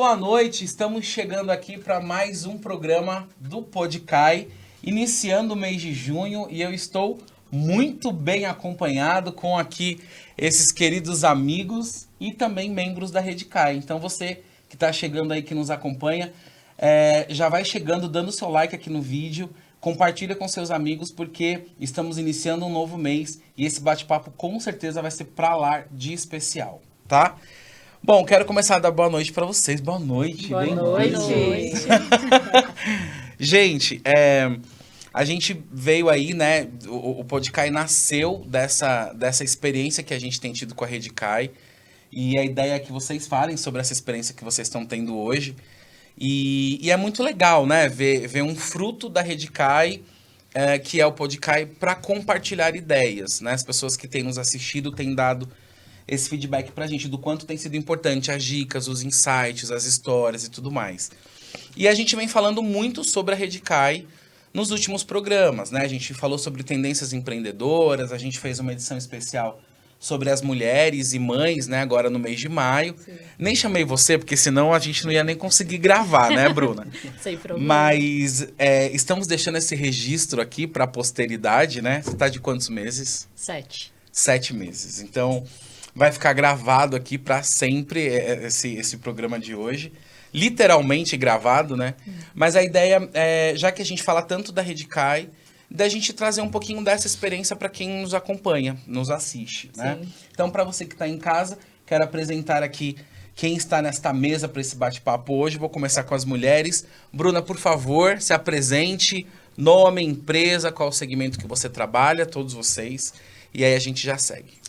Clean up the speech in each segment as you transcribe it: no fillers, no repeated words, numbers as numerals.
boa noite. Estamos chegando aqui para mais um programa do Podcai, iniciando o mês de junho, e eu estou muito bem acompanhado com aqui esses queridos amigos e também membros da Redcai. Então você que está chegando aí, que nos acompanha, já vai chegando, dando seu like aqui no vídeo, compartilha com seus amigos, porque estamos iniciando um novo mês e esse bate-papo com certeza vai ser pra lá de especial, tá? Bom, quero começar a dar boa noite pra vocês. Boa noite. Boa noite. Gente, a gente veio aí, né? O Podcai nasceu dessa experiência que a gente tem tido com a Redcai. E a ideia é que vocês falem sobre essa experiência que vocês estão tendo hoje. E é muito legal, né? Ver um fruto da Redcai, que é o Podcai, para compartilhar ideias, né? As pessoas que têm nos assistido têm dado esse feedback pra gente do quanto tem sido importante as dicas, os insights, as histórias e tudo mais. E a gente vem falando muito sobre a Redcai nos últimos programas, né? A gente falou sobre tendências empreendedoras, a gente fez uma edição especial sobre as mulheres e mães, né? Agora no mês de maio. Sim. Nem chamei você, porque senão a gente não ia nem conseguir gravar, né, Bruna? Sem problema. Mas estamos deixando esse registro aqui para a posteridade, né? Você tá de quantos meses? 7. 7 meses. Então, vai ficar gravado aqui para sempre esse programa de hoje. Literalmente gravado, né? Mas a ideia é, já que a gente fala tanto da Redcai, da gente trazer um pouquinho dessa experiência para quem nos acompanha, nos assiste, né? Sim. Então, para você que está em casa, quero apresentar aqui quem está nesta mesa para esse bate-papo hoje. Vou começar com as mulheres. Bruna, por favor, se apresente. Nome, empresa, qual o segmento que você trabalha, todos vocês. E aí a gente já segue.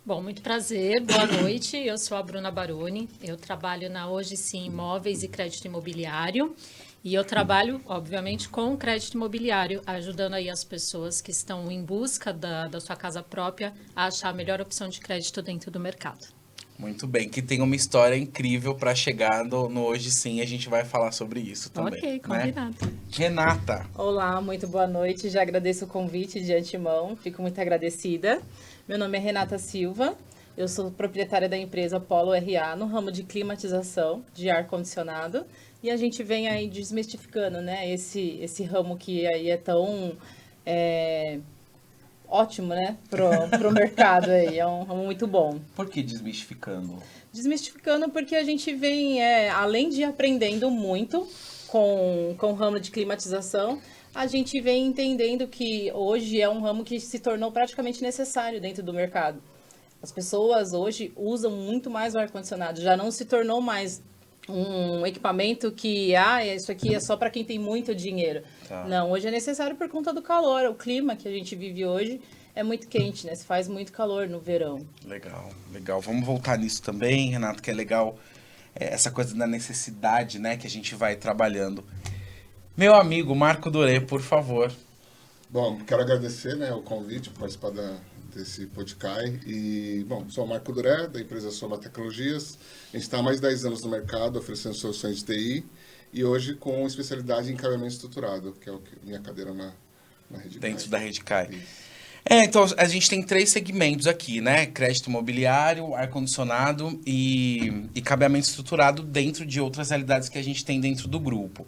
Bom, muito prazer, boa noite. Eu sou a Bruna Baroni. Eu trabalho na Hoje Sim Imóveis e Crédito Imobiliário. E eu trabalho, obviamente, com crédito imobiliário, ajudando aí as pessoas que estão em busca da sua casa própria a achar a melhor opção de crédito dentro do mercado. Muito bem, que tem uma história incrível para chegar no Hoje Sim, a gente vai falar sobre isso também. Ok, combinado. Né? Renata. Olá, muito boa noite, já agradeço o convite de antemão, fico muito agradecida. Meu nome é Renata Silva, eu sou proprietária da empresa Polo RA no ramo de climatização de ar-condicionado e a gente vem aí desmistificando, né, esse ramo que aí é tão ótimo, né, pro mercado aí, é um ramo muito bom. Por que desmistificando? Desmistificando porque a gente vem, além de aprendendo muito com o ramo de climatização, a gente vem entendendo que hoje é um ramo que se tornou praticamente necessário dentro do mercado. As pessoas hoje usam muito mais o ar-condicionado, já não se tornou mais um equipamento que, isso aqui é só para quem tem muito dinheiro. Tá. Não, hoje é necessário por conta do calor, o clima que a gente vive hoje é muito quente, né? Se faz muito calor no verão. Legal, legal. Vamos voltar nisso também, Renato, que é legal essa coisa da necessidade, né, que a gente vai trabalhando. Meu amigo Marco Doré, por favor. Bom, quero agradecer, né, o convite para participar desse Podcai. E, bom, sou o Marco Doré, da empresa Soma Tecnologias. A gente está há mais de 10 anos no mercado, oferecendo soluções de TI. E hoje com especialidade em cabeamento estruturado, que é minha cadeira na Redcai. Dentro da Redcai. Então, a gente tem 3 segmentos aqui, né? Crédito imobiliário, ar-condicionado e cabeamento estruturado dentro de outras realidades que a gente tem dentro do grupo.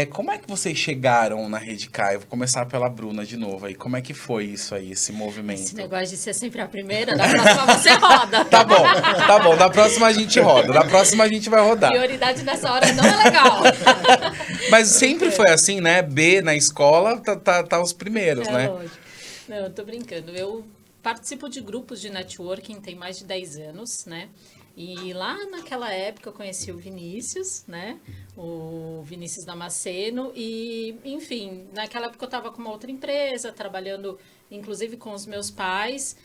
Como é que vocês chegaram na Redcai? Eu vou começar pela Bruna de novo aí. Como é que foi isso aí, esse movimento? Esse negócio de ser sempre a primeira, da próxima você roda. Tá bom. Da próxima a gente roda. Da próxima a gente vai rodar. Prioridade nessa hora não é legal. Mas sempre foi assim, né? B na escola, tá os primeiros, né? Lógico. Não, eu tô brincando. Eu participo de grupos de networking tem mais de 10 anos, né? E lá naquela época eu conheci o Vinícius, né? O Vinícius Damasceno. E, enfim, naquela época eu estava com uma outra empresa, trabalhando inclusive com os meus pais.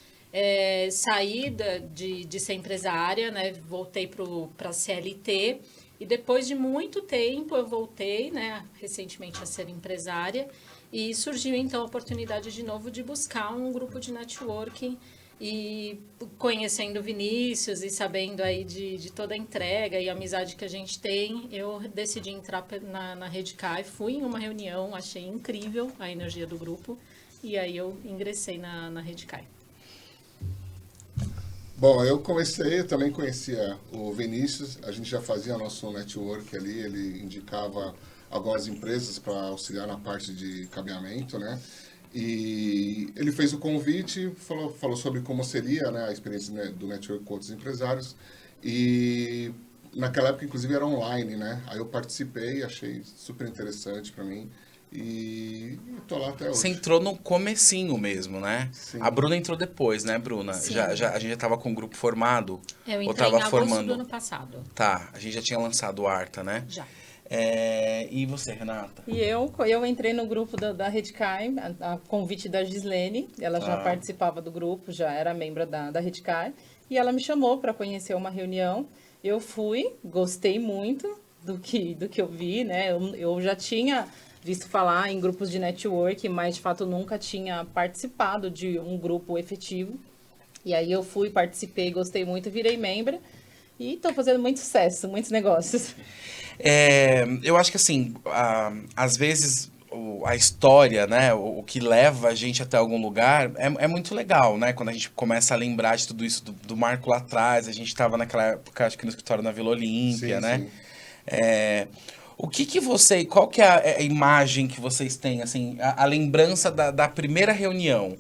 Saí de ser empresária, né? Voltei para a CLT. E depois de muito tempo eu voltei, né? Recentemente a ser empresária. E surgiu então a oportunidade de novo de buscar um grupo de networking. E conhecendo o Vinícius e sabendo aí de toda a entrega e a amizade que a gente tem, eu decidi entrar na Redcai. Fui em uma reunião, achei incrível a energia do grupo e aí eu ingressei na Redcai. Bom, eu também conhecia o Vinícius, a gente já fazia nosso network ali, ele indicava algumas empresas para auxiliar na parte de cabeamento, né? E ele fez o convite, falou sobre como seria, né, a experiência, né, do network com outros empresários. E naquela época, inclusive, era online, né? Aí eu participei, achei super interessante para mim. E tô lá até hoje. Você entrou no comecinho mesmo, né? Sim. A Bruna entrou depois, né, Bruna? Sim. A gente já tava com o grupo formado? Eu ou entrei tava em agosto do ano passado. Tá, a gente já tinha lançado o Arta, né? Já. E você, Renata? E eu entrei no grupo da Redkai, a convite da Gislene. Ela já participava do grupo, já era membro da Redkai. E ela me chamou para conhecer uma reunião. Eu fui, gostei muito do que eu vi, né? Eu já tinha visto falar em grupos de network, mas de fato nunca tinha participado de um grupo efetivo. E aí eu fui, participei, gostei muito, virei membro. E estou fazendo muito sucesso, muitos negócios. Eu acho que assim, às vezes a história, né, o que leva a gente até algum lugar é muito legal, né? Quando a gente começa a lembrar de tudo isso do Marco lá atrás, a gente estava naquela época, acho que no escritório na Vila Olímpia, Sim, né? sim. Qual que é a imagem que vocês têm, assim, a lembrança da primeira reunião?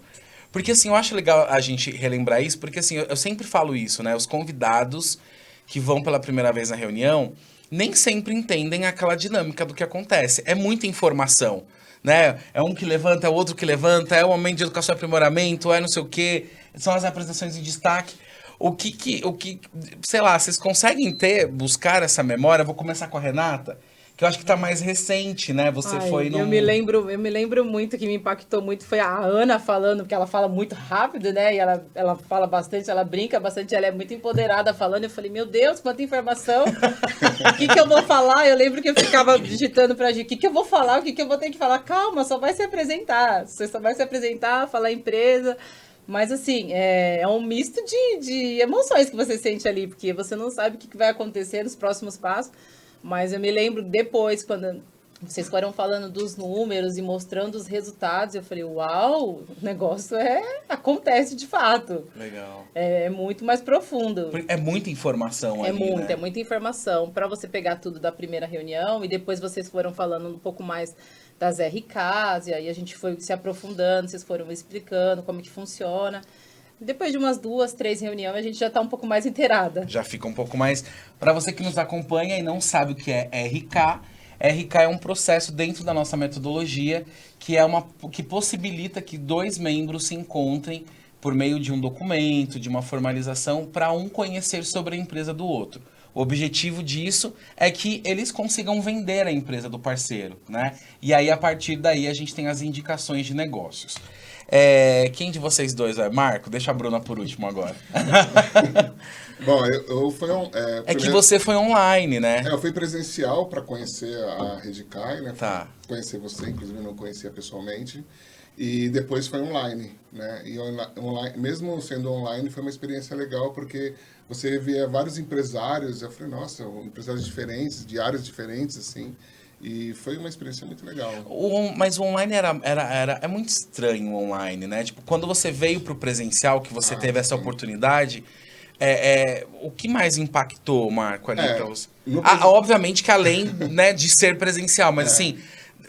Porque, assim, eu acho legal a gente relembrar isso, porque, assim, eu sempre falo isso, né? Os convidados que vão pela primeira vez na reunião nem sempre entendem aquela dinâmica do que acontece. É muita informação, né? É um que levanta, é o outro que levanta, é o momento de educação e aprimoramento, é não sei o quê, são as apresentações em destaque. Sei lá, vocês conseguem buscar essa memória? Eu vou começar com a Renata, que eu acho que tá mais recente, né? Você foi num... Eu me lembro muito, que me impactou muito, foi a Ana falando, porque ela fala muito rápido, né? E ela fala bastante, ela brinca bastante, ela é muito empoderada falando. Eu falei, meu Deus, quanta informação! O que eu vou falar? Eu lembro que eu ficava digitando pra gente, o que eu vou falar? O que eu vou ter que falar? Calma, só vai se apresentar. Você só vai se apresentar, falar a empresa. Mas, assim, é um misto de emoções que você sente ali, porque você não sabe o que vai acontecer nos próximos passos. Mas eu me lembro depois, quando vocês foram falando dos números e mostrando os resultados, eu falei, uau, o negócio acontece de fato. Legal. É muito mais profundo. É muita informação ali, né? É muita informação para você pegar tudo da primeira reunião e depois vocês foram falando um pouco mais das RKs, e aí a gente foi se aprofundando, vocês foram explicando como que funciona. Depois de umas 2, 3 reuniões, a gente já está um pouco mais inteirada. Já fica um pouco mais... Para você que nos acompanha e não sabe o que é RK, RK é um processo dentro da nossa metodologia que possibilita que 2 membros se encontrem por meio de um documento, de uma formalização, para um conhecer sobre a empresa do outro. O objetivo disso é que eles consigam vender a empresa do parceiro, né? E aí, a partir daí, a gente tem as indicações de negócios. Quem de vocês dois vai? Marco, deixa a Bruna por último agora. Bom, eu fui que você foi online, né? Eu fui presencial para conhecer a Redkai, né? Tá. Conhecer você, inclusive não conhecia pessoalmente. E depois foi online, né? E online, mesmo sendo online, foi uma experiência legal, porque você via vários empresários. Eu falei, nossa, empresários diferentes, de áreas diferentes, assim. E foi uma experiência muito legal. Mas o online é muito estranho o online, né? Tipo, quando você veio pro presencial, que você teve essa oportunidade, o que mais impactou, Marco, ali pra você? Obviamente que além, né, de ser presencial, mas assim,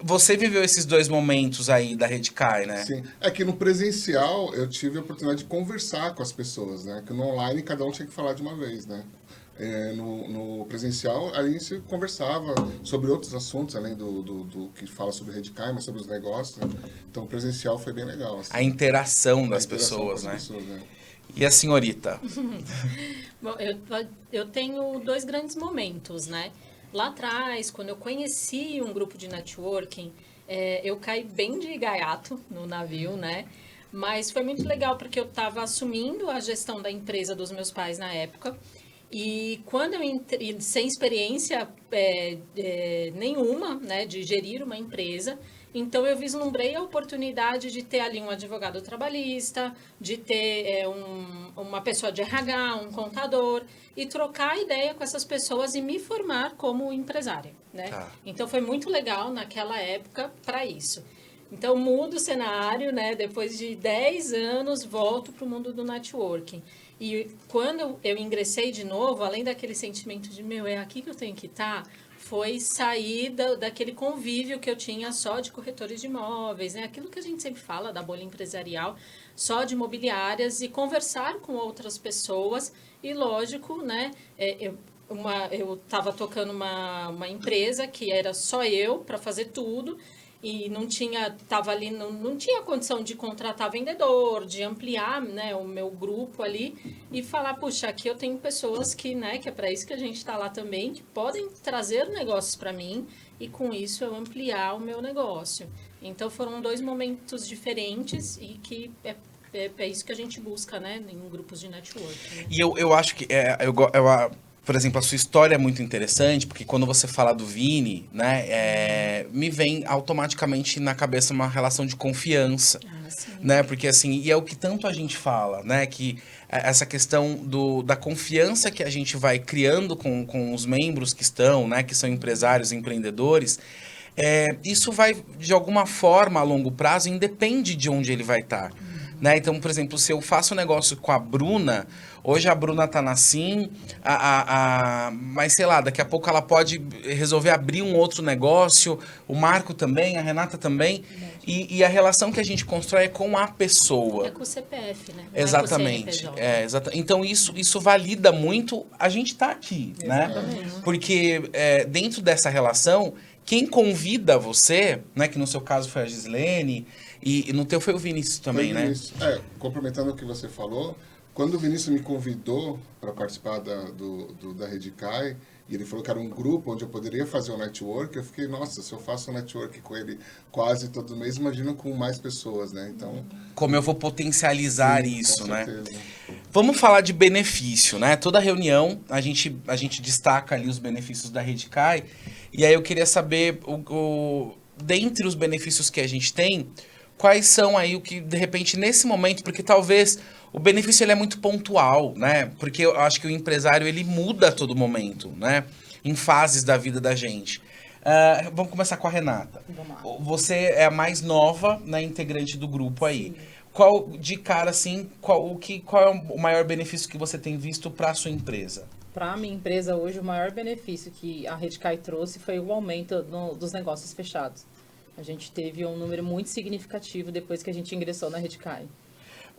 você viveu esses 2 momentos aí da Redkai, né? Sim. É que no presencial eu tive a oportunidade de conversar com as pessoas, né? Que no online cada um tinha que falar de uma vez, né? No presencial, a gente conversava sobre outros assuntos, além do que fala sobre Redkai, mas sobre os negócios, né? Então, o presencial foi bem legal. Assim. A interação das pessoas, né? E a senhorita? Bom, eu tenho 2 grandes momentos, né? Lá atrás, quando eu conheci um grupo de networking, eu caí bem de gaiato no navio, né? Mas foi muito legal, porque eu estava assumindo a gestão da empresa dos meus pais na época. E quando eu entrei, sem experiência nenhuma, né, de gerir uma empresa, então eu vislumbrei a oportunidade de ter ali um advogado trabalhista, de ter uma pessoa de RH, um contador, e trocar ideia com essas pessoas e me formar como empresária, né? Então foi muito legal naquela época para isso. Então, mudo o cenário, né? Depois de 10 anos, volto para o mundo do networking. E quando eu ingressei de novo, além daquele sentimento de, é aqui que eu tenho que estar, foi sair daquele convívio que eu tinha só de corretores de imóveis, né? Aquilo que a gente sempre fala da bolha empresarial, só de imobiliárias, e conversar com outras pessoas. E, lógico, né? Eu estava tocando uma empresa que era só eu para fazer tudo, e não tinha condição de contratar vendedor, de ampliar, né, o meu grupo ali e falar, puxa, aqui eu tenho pessoas que, né, que é para isso que a gente está lá também, que podem trazer negócios para mim e com isso eu ampliar o meu negócio. Então foram 2 momentos diferentes e que é isso que a gente busca, né, em grupos de networking. Né? E eu acho que por exemplo, a sua história é muito interessante, porque quando você fala do Vini, né, me vem automaticamente na cabeça uma relação de confiança, né, porque assim, e é o que tanto a gente fala, né, que essa questão da confiança que a gente vai criando com os membros que estão, né, que são empresários, empreendedores, isso vai, de alguma forma, a longo prazo, independe de onde ele vai estar. Né? Então, por exemplo, se eu faço um negócio com a Bruna, hoje a Bruna tá na Sim, mas sei lá, daqui a pouco ela pode resolver abrir um outro negócio, o Marco também, a Renata também, e a relação que a gente constrói é com a pessoa. É com o CPF, né? Não Exatamente. É com o Então, isso valida muito a gente tá aqui, né? Porque dentro dessa relação, quem convida você, né, que no seu caso foi a Gislene, e no teu foi o Vinícius também, né? Complementando o que você falou, quando o Vinícius me convidou para participar da Redicai, e ele falou que era um grupo onde eu poderia fazer um network, eu fiquei, nossa, se eu faço um network com ele quase todo mês, imagina com mais pessoas, né? Então, como eu vou potencializar sim, isso, com né? certeza. Vamos falar de benefício, né? Toda reunião a gente destaca ali os benefícios da Redicai, e aí eu queria saber, dentre os benefícios que a gente tem, quais são aí o que, de repente, nesse momento, porque talvez o benefício ele é muito pontual, né? Porque eu acho que o empresário, ele muda a todo momento, né? Em fases da vida da gente. Vamos começar com a Renata. Vamos lá. Você é a mais nova, né, integrante do grupo aí. Qual, de cara, assim, qual é o maior benefício que você tem visto para a sua empresa? Para a minha empresa hoje, o maior benefício que a Redicai trouxe foi o aumento dos negócios fechados. A gente teve um número muito significativo depois que a gente ingressou na Redicai.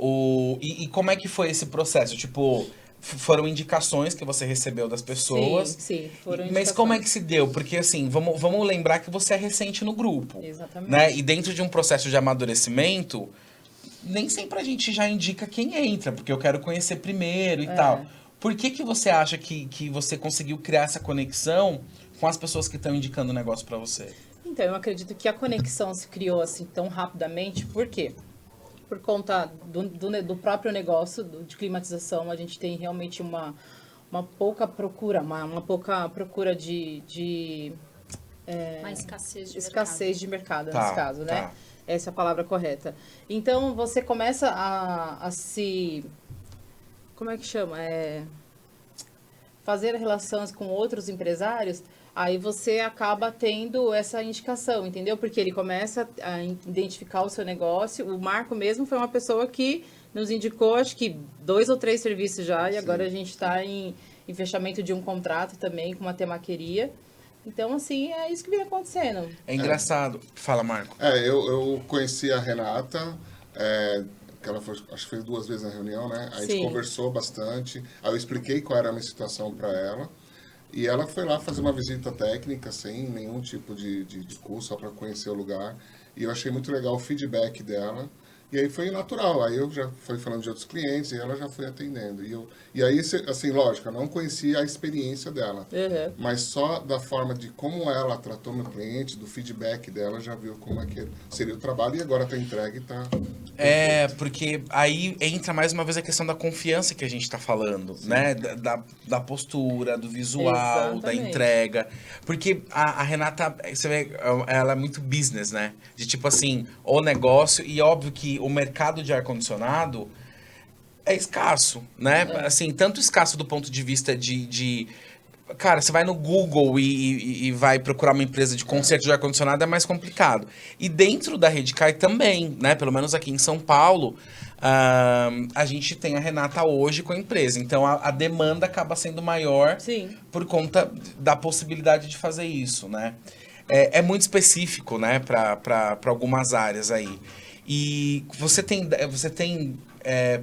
E como é que foi esse processo? Tipo, foram indicações que você recebeu das pessoas? Sim, foram indicações. Mas como é que se deu? Porque assim, vamos lembrar que você é recente no grupo. Exatamente. Né? E dentro de um processo de amadurecimento, nem sempre a gente já indica quem entra, porque eu quero conhecer primeiro e tal. Por que você acha que você conseguiu criar essa conexão com as pessoas que estão indicando o negócio para você? Então, eu acredito que a conexão se criou assim tão rapidamente, por quê? Por conta do próprio negócio de climatização, a gente tem realmente uma pouca procura, uma pouca procura de uma escassez de mercado nesse caso, né? Essa é a palavra correta. Então, você começa a se... Como é que chama? Fazer relações com outros empresários, aí você acaba tendo essa indicação, entendeu? Porque ele começa a identificar o seu negócio. O Marco mesmo foi uma pessoa que nos indicou, acho que 2 ou 3 serviços já, e agora a gente está em fechamento de um contrato também com uma temaqueria. Então, assim, é isso que vem acontecendo. É engraçado. Fala, Marco. Eu conheci a Renata, que ela foi, acho que foi 2 vezes na reunião, né? A gente conversou bastante, aí eu expliquei qual era a minha situação para ela. E ela foi lá fazer uma visita técnica, sem nenhum tipo de curso, só para conhecer o lugar. E eu achei muito legal o feedback dela. E aí foi natural. Aí eu já fui falando de outros clientes e ela já foi atendendo. E aí, assim, lógico, eu não conhecia a experiência dela. Uhum. Mas só da forma de como ela tratou meu cliente, do feedback dela, já viu como é que seria o trabalho. E agora tá entregue e tá... Porque aí entra mais uma vez a questão da confiança que a gente tá falando, né? Da postura, do visual, Exatamente. da entrega. Porque a Renata, você vê, ela é muito business, né? De tipo assim, o negócio, e óbvio que o mercado de ar-condicionado é escasso, né? Assim, tanto escasso do ponto de vista de Cara, você vai no Google e vai procurar uma empresa de conserto de ar-condicionado, é mais complicado. E dentro da Redcai também, né? Pelo menos aqui em São Paulo, a gente tem a Renata hoje com a empresa. Então, a demanda acaba sendo maior Sim. por conta da possibilidade de fazer isso, né? É muito específico, né? Para algumas áreas aí. E você tem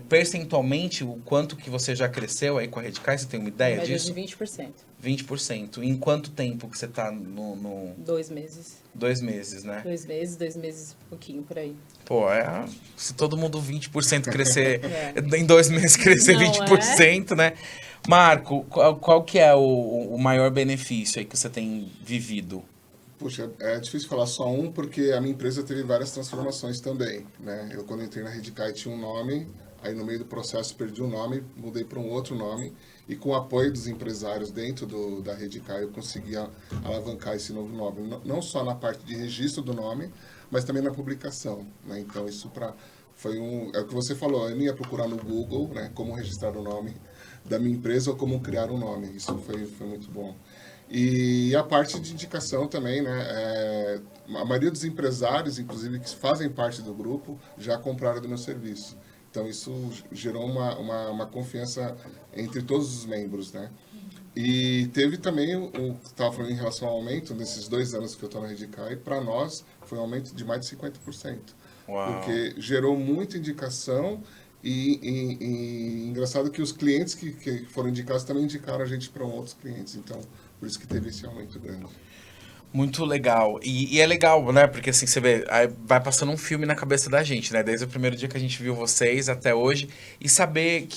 percentualmente o quanto que você já cresceu aí com a Redcai? Você tem uma ideia Média disso? de 20%. 20%. Em quanto tempo que você tá no 2 meses. 2 meses, né? 2 meses e pouquinho por aí. Pô, se todo mundo 20% crescer, É. em 2 meses crescer Não 20%, né? Marco, qual que é o maior benefício aí que você tem vivido? Puxa, é difícil falar só um, porque a minha empresa teve várias transformações também, né? Eu, quando entrei na Redcai, tinha um nome, aí no meio do processo perdi o nome, mudei para um outro nome, e com o apoio dos empresários dentro da Redcai, eu consegui alavancar esse novo nome, não só na parte de registro do nome, mas também na publicação, né? Então, isso foi é o que você falou, eu não ia procurar no Google, né, como registrar o nome da minha empresa ou como criar um nome, isso foi muito bom. E a parte de indicação também, né? A maioria dos empresários, inclusive, que fazem parte do grupo, já compraram do meu serviço. Então, isso gerou uma confiança entre todos os membros, né? E teve também, estava falando em relação ao aumento, nesses 2 anos que eu estou na Redcai, para nós foi um aumento de mais de 50%. Uau. Porque gerou muita indicação e engraçado que os clientes que foram indicados também indicaram a gente para outros clientes. Então, por isso que teve esse aumento grande. Muito legal. E é legal, né? Porque assim, você vê, aí vai passando um filme na cabeça da gente, né? Desde o primeiro dia que a gente viu vocês até hoje. E saber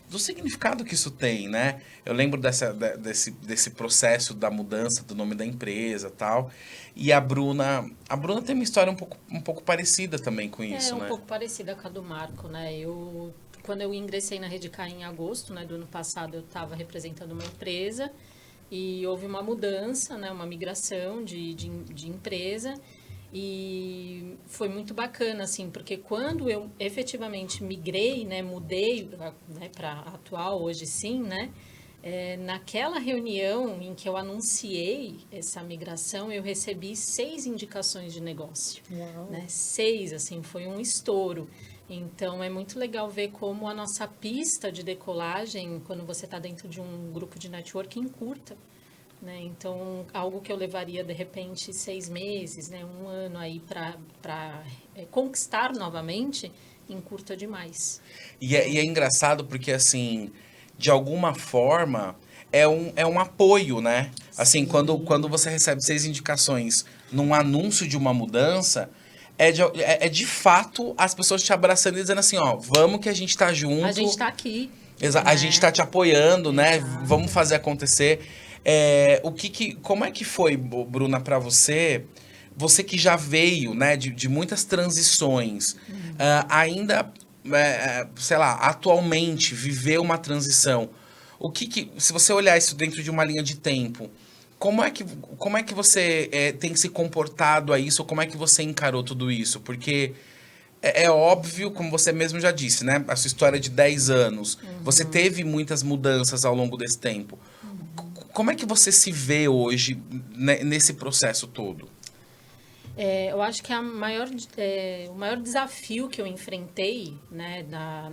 do significado que isso tem, né? Eu lembro desse processo da mudança do nome da empresa e tal. E a Bruna tem uma história um pouco parecida também com isso, né? Um pouco parecida com a do Marco, né? Quando eu ingressei na Redcai em agosto, né, do ano passado, eu estava representando uma empresa e houve uma mudança, né, uma migração de empresa. E foi muito bacana, assim, porque quando eu efetivamente migrei, né, mudei, né, para a atual, hoje sim, né, naquela reunião em que eu anunciei essa migração, eu recebi 6 indicações de negócio, né, 6, assim, foi um estouro. Então, é muito legal ver como a nossa pista de decolagem, quando você está dentro de um grupo de networking, encurta. Né? Então, algo que eu levaria, de repente, 6 meses, né? 1 ano aí para conquistar novamente, encurta demais. E é engraçado porque, assim, de alguma forma, é um apoio, né? Assim, quando você recebe 6 indicações num anúncio de uma mudança, de fato as pessoas te abraçando e dizendo assim, ó, vamos que a gente tá junto. A gente tá aqui. A gente tá te apoiando, né? Vamos fazer acontecer. Como é que foi, Bruna, para você? Você que já veio, né, de muitas transições, ainda, sei lá, atualmente viveu uma transição. Se você olhar isso dentro de uma linha de tempo, como é que você tem se comportado a isso? Ou como é que você encarou tudo isso? Porque é óbvio, como você mesmo já disse, né? A sua história de 10 anos. Você teve muitas mudanças ao longo desse tempo. Como é que você se vê hoje nesse processo todo? Eu acho que o maior desafio que eu enfrentei, né,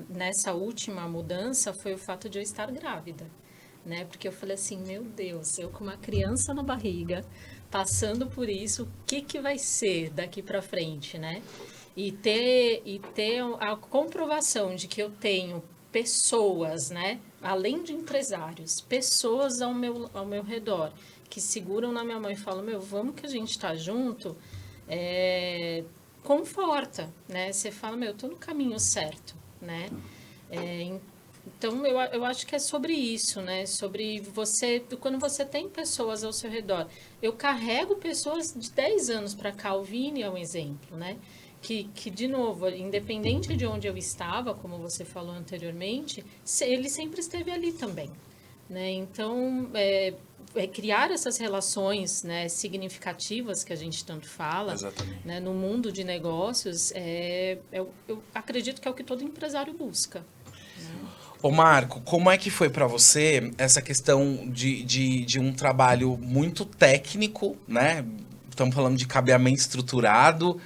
nessa última mudança foi o fato de eu estar grávida. Né? Porque eu falei assim, meu Deus, eu com uma criança na barriga, passando por isso, o que vai ser daqui para frente, né? E ter a comprovação de que eu tenho pessoas, né? Além de empresários, pessoas ao meu redor, que seguram na minha mão e falam, vamos que a gente tá junto, conforta, né? Você fala, eu tô no caminho certo, né? Então, eu acho que é sobre isso, né? Sobre você, quando você tem pessoas ao seu redor. Eu carrego pessoas de 10 anos para cá, o Vini é um exemplo, né? Que, de novo, independente de onde eu estava, como você falou anteriormente, ele sempre esteve ali também, né? Então, criar essas relações, né, significativas que a gente tanto fala, né, no mundo de negócios, eu acredito que é o que todo empresário busca. Ô Marco, como é que foi para você essa questão de um trabalho muito técnico, né? Estamos falando de cabeamento estruturado.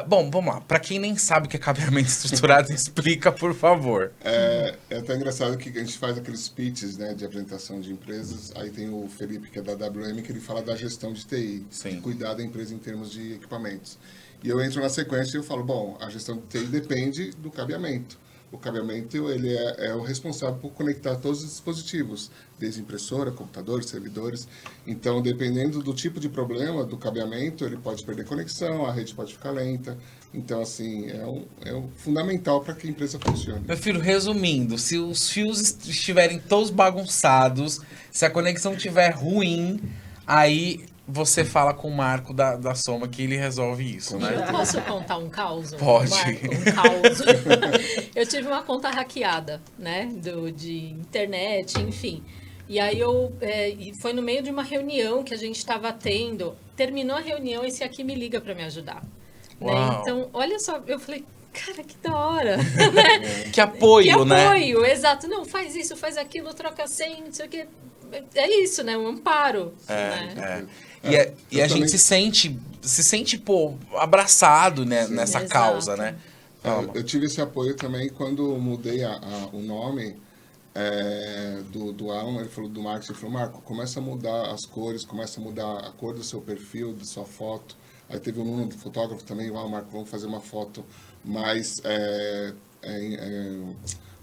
Bom, vamos lá. Para quem nem sabe o que é cabeamento estruturado, explica, por favor. É até engraçado que a gente faz aqueles pitches, né, de apresentação de empresas. Aí tem o Felipe, que é da WM, que ele fala da gestão de TI, Sim. de cuidar da empresa em termos de equipamentos. E eu entro na sequência e eu falo, bom, a gestão de TI depende do cabeamento. O cabeamento, ele é o responsável por conectar todos os dispositivos, desde impressora, computadores, servidores. Então, dependendo do tipo de problema do cabeamento, ele pode perder conexão, a rede pode ficar lenta. Então, assim, é fundamental para que a empresa funcione. Meu filho, resumindo, se os fios estiverem todos bagunçados, se a conexão estiver ruim, aí você fala com o Marco da Soma que ele resolve isso, né? Eu posso contar um caos? Pode. Marco? Um caos. Eu tive uma conta hackeada, né? De internet, enfim. E aí e foi no meio de uma reunião que a gente estava tendo. Terminou a reunião, esse aqui me liga para me ajudar. Né? Então, olha só, eu falei, cara, que da hora. Né? Que apoio, né? Que apoio, exato. Não, faz isso, faz aquilo, troca senha, não sei o quê. É isso, né? Um amparo. Né? E a gente se sente, pô, abraçado, né, nessa exato. causa, né? Eu tive esse apoio também quando mudei o nome do Alan. Ele falou do Marcos, ele falou, Marco, começa a mudar as cores, começa a mudar a cor do seu perfil, da sua foto. Aí teve um Nuno, fotógrafo também, Marco, vamos fazer uma foto mais...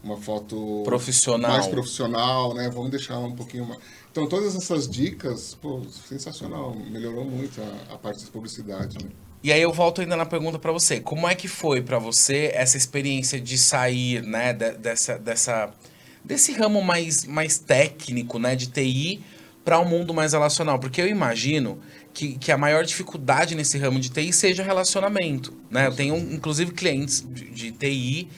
uma foto profissional. Mais profissional, né? Vamos deixar um pouquinho mais... Então, todas essas dicas, pô, sensacional. Melhorou muito a parte da publicidade, né? E aí eu volto ainda na pergunta para você. Como é que foi para você essa experiência de sair, né, desse ramo mais técnico, né, de TI, para um mundo mais relacional? Porque eu imagino que a maior dificuldade nesse ramo de TI seja relacionamento, né? Eu tenho, inclusive, clientes de TI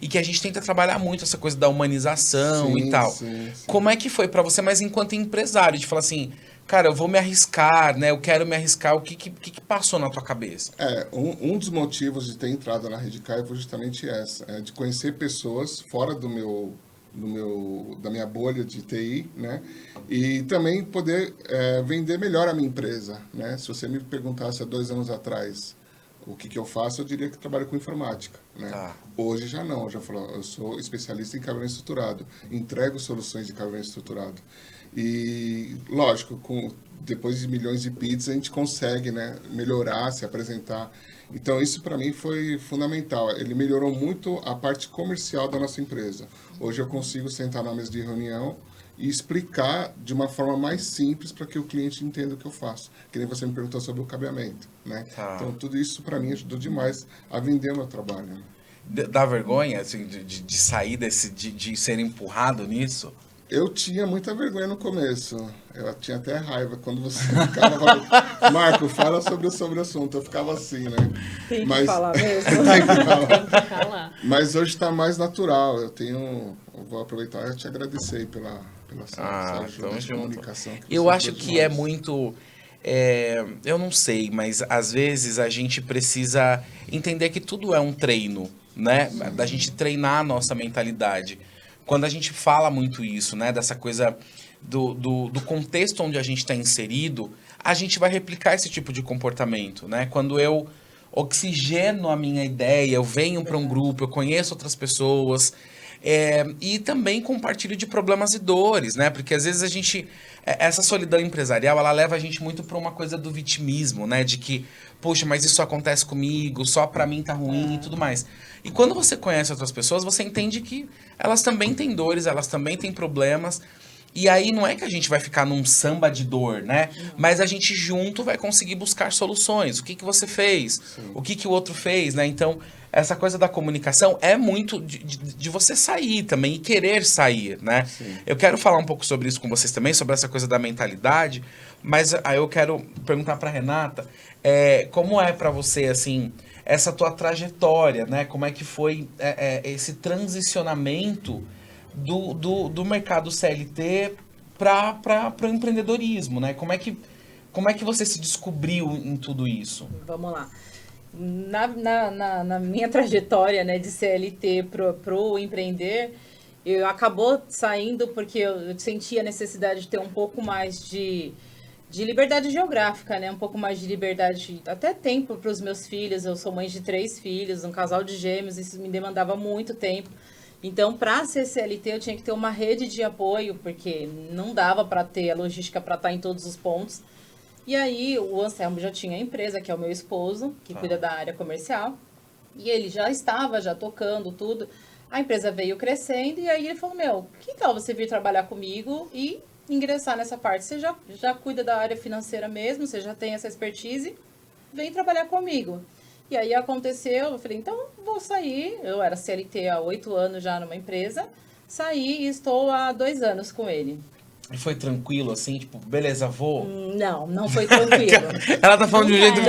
e que a gente tenta trabalhar muito essa coisa da humanização e tal. Sim. Como é que foi para você, mas enquanto empresário, de falar assim, cara, eu vou me arriscar, né? Eu quero me arriscar. O que passou na tua cabeça? Um dos motivos de ter entrado na Redcai foi justamente essa, de conhecer pessoas fora da minha bolha de TI, né? E também poder vender melhor a minha empresa, né? Se você me perguntasse há 2 anos atrás o que eu faço, eu diria que trabalho com informática, né? Tá. Hoje já não, já falo, eu sou especialista em cabeamento estruturado, entrego soluções de cabeamento estruturado. E, lógico, depois de milhões de pits, a gente consegue, né, melhorar, se apresentar. Então, isso para mim foi fundamental. Ele melhorou muito a parte comercial da nossa empresa. Hoje eu consigo sentar na mesa de reunião e explicar de uma forma mais simples para que o cliente entenda o que eu faço. Que nem você me perguntou sobre o cabeamento, né? Tá. Então, tudo isso para mim ajudou demais a vender o meu trabalho. Né? Dá vergonha, assim, de sair de ser empurrado nisso? Eu tinha muita vergonha no começo. Eu tinha até raiva quando você ficava falando, Marco, fala sobre o assunto. Eu ficava assim, né? Tem que falar mesmo. Tem que falar. Tem que falar. Mas hoje está mais natural. Eu vou aproveitar e te agradecer aí pela essa ajuda de comunicação. Eu acho que é muito... eu não sei, mas às vezes a gente precisa entender que tudo é um treino, né? Sim. Da gente treinar a nossa mentalidade. Quando a gente fala muito isso, né? Dessa coisa do contexto onde a gente está inserido, a gente vai replicar esse tipo de comportamento, né? Quando eu oxigeno a minha ideia, eu venho para um grupo, eu conheço outras pessoas... e também compartilho de problemas e dores, né? Porque às vezes a gente... Essa solidão empresarial, ela leva a gente muito para uma coisa do vitimismo, né? De que, poxa, mas isso acontece comigo, só para mim tá ruim e tudo mais. E quando você conhece outras pessoas, você entende que elas também têm dores, elas também têm problemas. E aí não é que a gente vai ficar num samba de dor, né? Mas a gente junto vai conseguir buscar soluções. O que você fez? Sim. O que o outro fez, né? Então... Essa coisa da comunicação é muito de você sair também e querer sair, né? Sim. Eu quero falar um pouco sobre isso com vocês também, sobre essa coisa da mentalidade, mas aí eu quero perguntar para Renata, como é para você, assim, essa tua trajetória, né? Como é que foi esse transicionamento do mercado CLT para o empreendedorismo, né? Como é que você se descobriu em tudo isso? Vamos lá. Na minha trajetória, né, de CLT pro empreender, Eu acabou saindo porque eu sentia a necessidade de ter um pouco mais de liberdade geográfica, né? Um pouco mais de liberdade, até tempo para os meus filhos. Eu sou mãe de 3 filhos, um casal de gêmeos, isso me demandava muito tempo. Então, para ser CLT, eu tinha que ter uma rede de apoio, porque não dava para ter a logística para estar em todos os pontos. E aí, o Anselmo já tinha a empresa, que é o meu esposo, que cuida da área comercial. E ele já estava, já tocando tudo. A empresa veio crescendo e aí ele falou, meu, que tal você vir trabalhar comigo e ingressar nessa parte? Você já cuida da área financeira mesmo, você já tem essa expertise, vem trabalhar comigo. E aí aconteceu, eu falei, então vou sair. Eu era CLT há 8 anos já numa empresa, saí e estou há 2 anos com ele. E foi tranquilo, assim, tipo, beleza, vou? Não foi tranquilo. Ela tá falando de um jeito...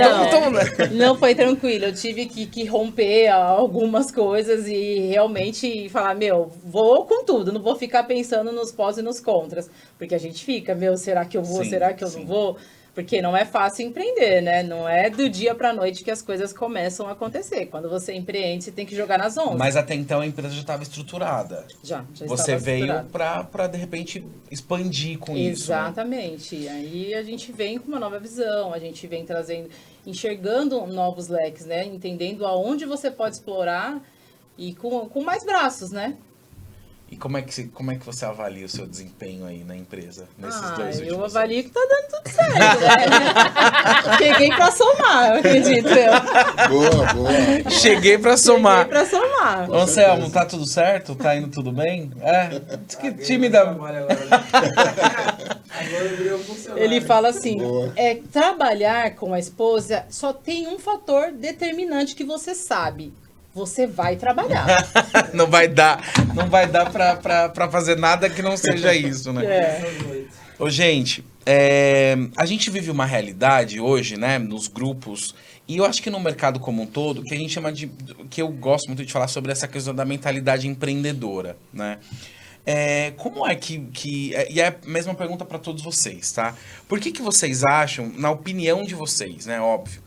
Não foi tranquilo. Eu tive que romper algumas coisas e realmente falar, meu, vou com tudo. Não vou ficar pensando nos pós e nos contras. Porque a gente fica, meu, será que eu vou? Sim, Será que eu não vou? Porque não é fácil empreender, né? Não é do dia pra noite que as coisas começam a acontecer. Quando você empreende, você tem que jogar nas 11. Mas até então a empresa já estava estruturada. Já Você estava veio estruturada. para de repente expandir com isso. Né? Exatamente. Aí a gente vem com uma nova visão, a gente vem trazendo, enxergando novos leques, né? Entendendo aonde você pode explorar e com mais braços, né? E como é que você avalia o seu desempenho aí na empresa nesses 2 últimos eu anos? avalio que tá dando tudo certo, né? Peguei pra somar, eu acredito. Boa. Cheguei para somar. Peguei pra somar. Ô, Anselmo, tá tudo certo? Tá indo tudo bem? Diz que tímida. Agora virou funcionário. Ele fala assim, Boa. trabalhar com a esposa só tem um fator determinante que você sabe. Você vai trabalhar. Não vai dar pra fazer nada que não seja isso, né? Ô, gente, a gente vive uma realidade hoje, né, nos grupos, e eu acho que no mercado como um todo, que a gente chama de... que eu gosto muito de falar sobre essa questão da mentalidade empreendedora, né? Como é que... E é a mesma pergunta para todos vocês, tá? Por que vocês acham, na opinião de vocês, né, óbvio,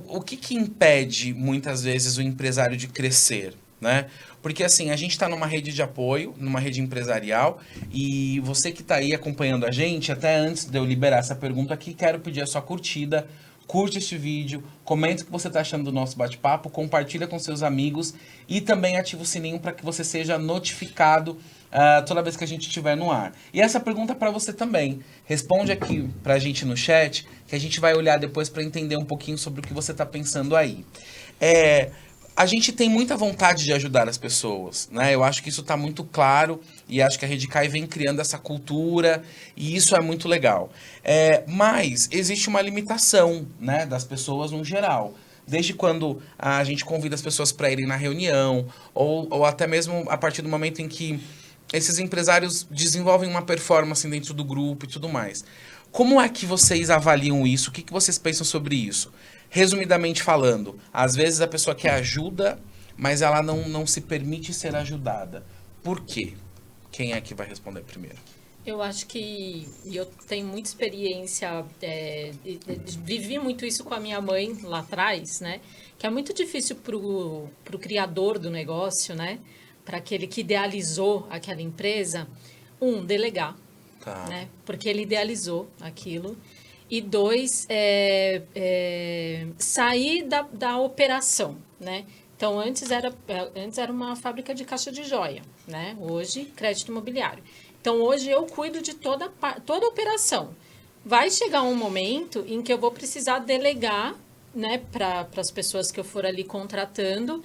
o que impede, muitas vezes, o empresário de crescer, né? Porque, assim, a gente está numa rede de apoio, numa rede empresarial, e você que está aí acompanhando a gente, até antes de eu liberar essa pergunta aqui, quero pedir a sua curtida, curte este vídeo, comenta o que você está achando do nosso bate-papo, compartilha com seus amigos e também ativa o sininho para que você seja notificado toda vez que a gente estiver no ar. E essa pergunta é para você também. Responde aqui para a gente no chat, que a gente vai olhar depois para entender um pouquinho sobre o que você está pensando aí. A gente tem muita vontade de ajudar as pessoas, né? Eu acho que isso está muito claro e acho que a Redcai vem criando essa cultura e isso é muito legal. Mas existe uma limitação, né, das pessoas no geral. Desde quando a gente convida as pessoas para irem na reunião ou até mesmo a partir do momento em que esses empresários desenvolvem uma performance dentro do grupo e tudo mais. Como é que vocês avaliam isso? O que vocês pensam sobre isso? Resumidamente falando, às vezes a pessoa quer ajuda, mas ela não se permite ser ajudada. Por quê? Quem é que vai responder primeiro? Eu acho que eu tenho muita experiência, vivi muito isso com a minha mãe lá atrás, né? Que é muito difícil pro criador do negócio, né? Para aquele que idealizou aquela empresa, delegar, né? Porque ele idealizou aquilo. E 2, sair da operação, né? Então, antes era uma fábrica de caixa de joia, né? Hoje, crédito imobiliário. Então, hoje eu cuido de toda a operação. Vai chegar um momento em que eu vou precisar delegar, né, para as pessoas que eu for ali contratando,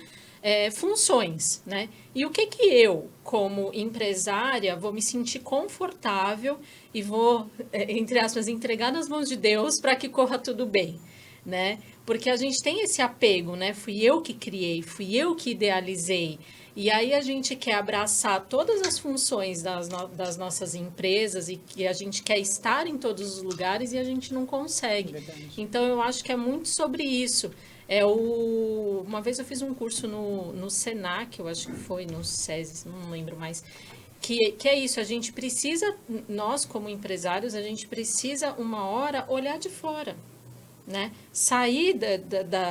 funções, né? E o que eu, como empresária, vou me sentir confortável e vou, entre aspas, entregar nas mãos de Deus para que corra tudo bem, né? Porque a gente tem esse apego, né? Fui eu que criei, fui eu que idealizei. E aí a gente quer abraçar todas as funções das nossas empresas e que a gente quer estar em todos os lugares e a gente não consegue. Verdade. Então, eu acho que é muito sobre isso. Uma vez eu fiz um curso no Senac, eu acho que foi no SESI, não lembro mais, que é isso, a gente precisa, nós como empresários, a gente precisa uma hora olhar de fora, né? Sair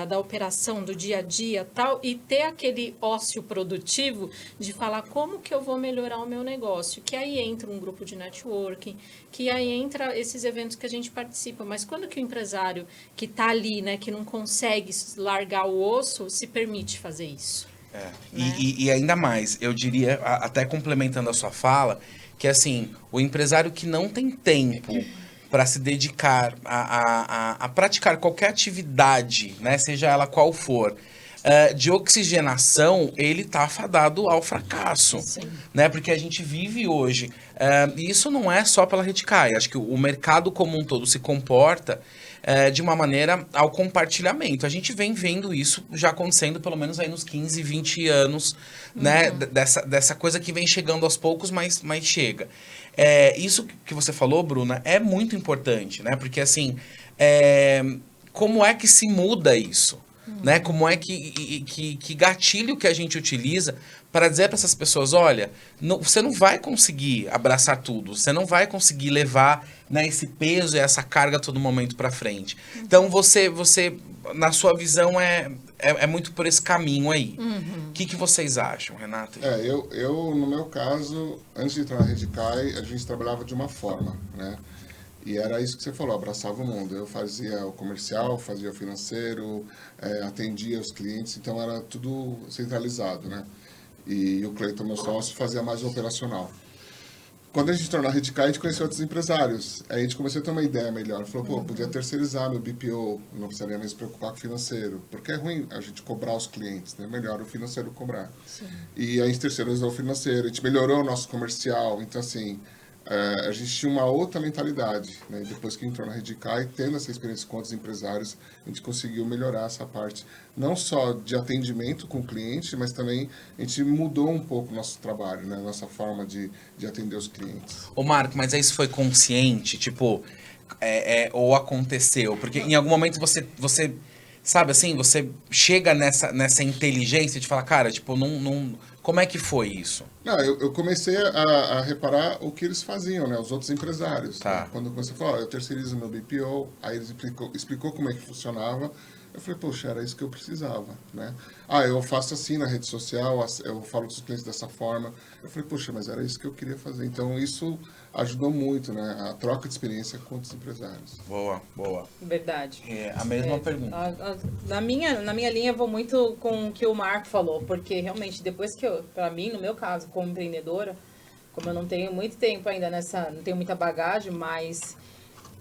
da operação do dia a dia tal e ter aquele ócio produtivo de falar como que eu vou melhorar o meu negócio, que aí entra um grupo de networking, que aí entra esses eventos que a gente participa, mas quando que o empresário que está ali, né, que não consegue largar o osso, se permite fazer isso? Né? Né? E ainda mais, eu diria, até complementando a sua fala, que assim, o empresário que não tem tempo para se dedicar a praticar qualquer atividade, né, seja ela qual for, de oxigenação, ele tá fadado ao fracasso. Sim. Né? Porque a gente vive hoje, e isso não é só pela Redcai, acho que o mercado como um todo se comporta de uma maneira ao compartilhamento. A gente vem vendo isso já acontecendo pelo menos aí nos 15, 20 anos, né? Dessa coisa que vem chegando aos poucos, mas chega. Isso que você falou, Bruna, é muito importante, né? Porque assim, como é que se muda isso? Né? Como é que gatilho que a gente utiliza para dizer para essas pessoas, olha, você não vai conseguir abraçar tudo, você não vai conseguir levar, né, esse peso e essa carga a todo momento para frente. Então, você, na sua visão, é muito por esse caminho aí. O que vocês acham, Renata? Eu, no meu caso, antes de entrar na Redcai, a gente trabalhava de uma forma, né? E era isso que você falou, abraçava o mundo. Eu fazia o comercial, fazia o financeiro, atendia os clientes, então era tudo centralizado, né? E o Cleiton, meu sócio, fazia mais o operacional. Quando a gente entrou na Redcai, a gente conheceu outros empresários. Aí a gente começou a ter uma ideia melhor. Falou, podia terceirizar meu BPO, não precisaria mais se preocupar com o financeiro. Porque é ruim a gente cobrar os clientes, né? Melhor o financeiro cobrar. Sim. E a gente terceirizou o financeiro, a gente melhorou o nosso comercial. Então, assim, a gente tinha uma outra mentalidade, né? Depois que entrou na Redcai, tendo essa experiência com outros empresários, a gente conseguiu melhorar essa parte, não só de atendimento com o cliente, mas também a gente mudou um pouco o nosso trabalho, né? Nossa forma de atender os clientes. Ô Marco, mas isso foi consciente, tipo, ou aconteceu? Porque em algum momento você sabe assim, você chega nessa inteligência de falar, cara, tipo, não, como é que foi isso? Não, eu comecei a reparar o que eles faziam, né? Os outros empresários. Tá. Né? Quando você falou, eu terceirizo meu BPO, aí eles explicou como é que funcionava. Eu falei, poxa, era isso que eu precisava, né? Eu faço assim na rede social, eu falo com os clientes dessa forma. Eu falei, poxa, mas era isso que eu queria fazer. Então, isso ajudou muito, né? A troca de experiência com os empresários. Boa. Verdade. A mesma pergunta. Na minha linha, eu vou muito com o que o Marco falou, porque realmente, depois que pra mim, no meu caso, como empreendedora, como eu não tenho muito tempo ainda não tenho muita bagagem, mas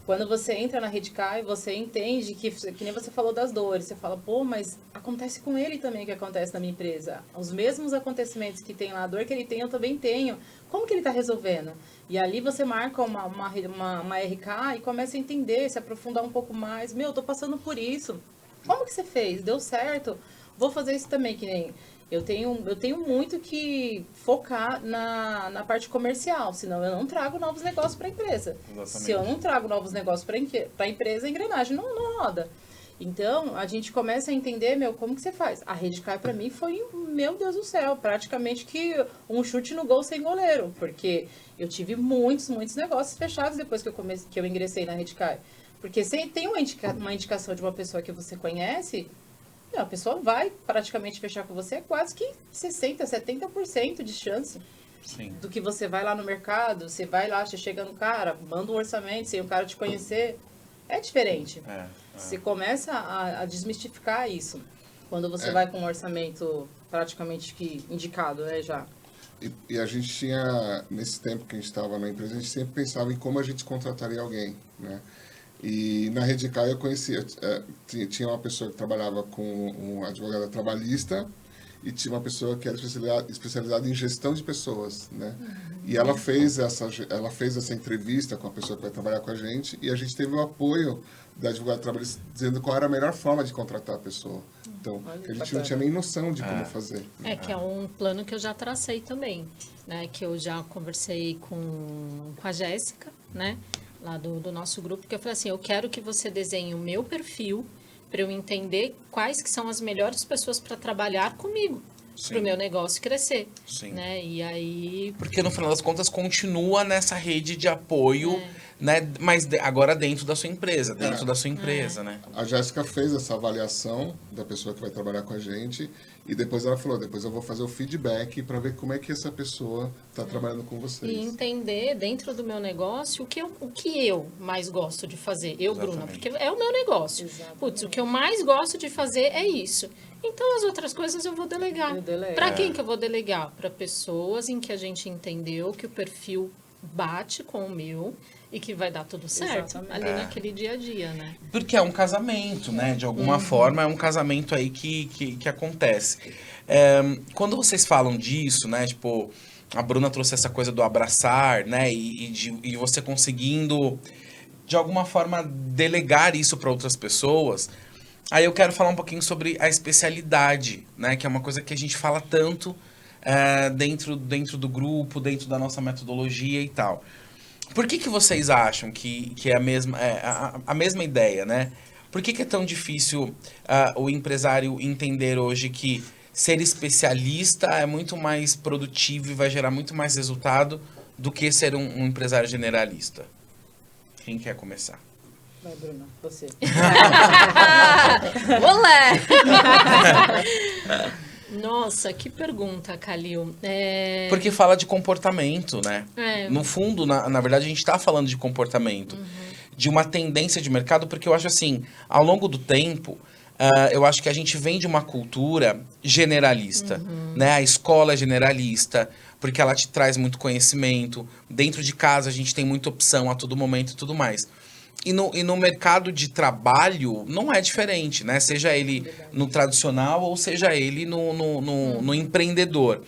quando você entra na Redcai, você entende que nem você falou das dores, você fala, pô, mas acontece com ele também o que acontece na minha empresa. Os mesmos acontecimentos que tem lá, a dor que ele tem, eu também tenho. Como que ele está resolvendo? E ali você marca uma RK e começa a entender, se aprofundar um pouco mais. Eu tô passando por isso. Como que você fez? Deu certo? Vou fazer isso também, que nem... Eu tenho muito que focar na parte comercial, senão eu não trago novos negócios para a empresa. Exatamente. Se eu não trago novos negócios para a empresa, a engrenagem não roda. Então, a gente começa a entender, como que você faz? A Redcai, para mim, foi, meu Deus do céu, praticamente que um chute no gol sem goleiro, porque eu tive muitos negócios fechados depois que eu ingressei na Redcai. Porque se tem uma indicação de uma pessoa que você conhece... a pessoa vai praticamente fechar com você, quase que 60%, 70% de chance. Sim. Do que você vai lá no mercado, você vai lá, você chega no cara, manda um orçamento, sem o cara te conhecer. É diferente. Você começa a desmistificar isso. Quando você vai com um orçamento praticamente que indicado, né, já. E a gente tinha, nesse tempo que a gente estava na empresa, a gente sempre pensava em como a gente contrataria alguém, né? E na Redcai eu conhecia, tinha uma pessoa que trabalhava com um advogado trabalhista e tinha uma pessoa que era especializada em gestão de pessoas, né? E ela fez essa entrevista com a pessoa que vai trabalhar com a gente e a gente teve o apoio da advogada trabalhista dizendo qual era a melhor forma de contratar a pessoa. Então, que a gente não tinha nem noção de como fazer. Que é um plano que eu já tracei também, né? Que eu já conversei com a Jéssica, né? Lá do nosso grupo, que eu falei assim, eu quero que você desenhe o meu perfil para eu entender quais que são as melhores pessoas para trabalhar comigo, para o meu negócio crescer. Sim. Né? E aí... Porque no final das contas continua nessa rede de apoio né? Mas agora dentro da sua empresa, né? A Jéssica fez essa avaliação da pessoa que vai trabalhar com a gente e depois ela falou, depois eu vou fazer o feedback para ver como é que essa pessoa está trabalhando com vocês. E entender dentro do meu negócio o que eu mais gosto de fazer, eu, Exatamente. Bruna, porque é o meu negócio. Exatamente. Putz, o que eu mais gosto de fazer é isso. Então, as outras coisas eu vou delegar. Eu delego. Para quem que eu vou delegar? Para pessoas em que a gente entendeu que o perfil bate com o meu e que vai dar tudo certo Exatamente. ali naquele dia a dia, né? Porque é um casamento, né? De alguma forma, é um casamento aí que acontece. Quando vocês falam disso, né? Tipo, a Bruna trouxe essa coisa do abraçar, né? E você conseguindo, de alguma forma, delegar isso para outras pessoas. Aí eu quero falar um pouquinho sobre a especialidade, né? Que é uma coisa que a gente fala tanto dentro do grupo, dentro da nossa metodologia e tal. Por que vocês acham que é a mesma ideia, né? Por que é tão difícil o empresário entender hoje que ser especialista é muito mais produtivo e vai gerar muito mais resultado do que ser um empresário generalista? Quem quer começar? Vai, Bruna, você. Olé! Nossa, que pergunta, Calil. Porque fala de comportamento, né? É. No fundo, na verdade, a gente está falando de comportamento. De uma tendência de mercado, porque eu acho assim, ao longo do tempo, eu acho que a gente vem de uma cultura generalista, né? A escola é generalista, porque ela te traz muito conhecimento. Dentro de casa, a gente tem muita opção a todo momento e tudo mais. E no mercado de trabalho não é diferente, né? Seja ele no tradicional ou seja ele no empreendedor.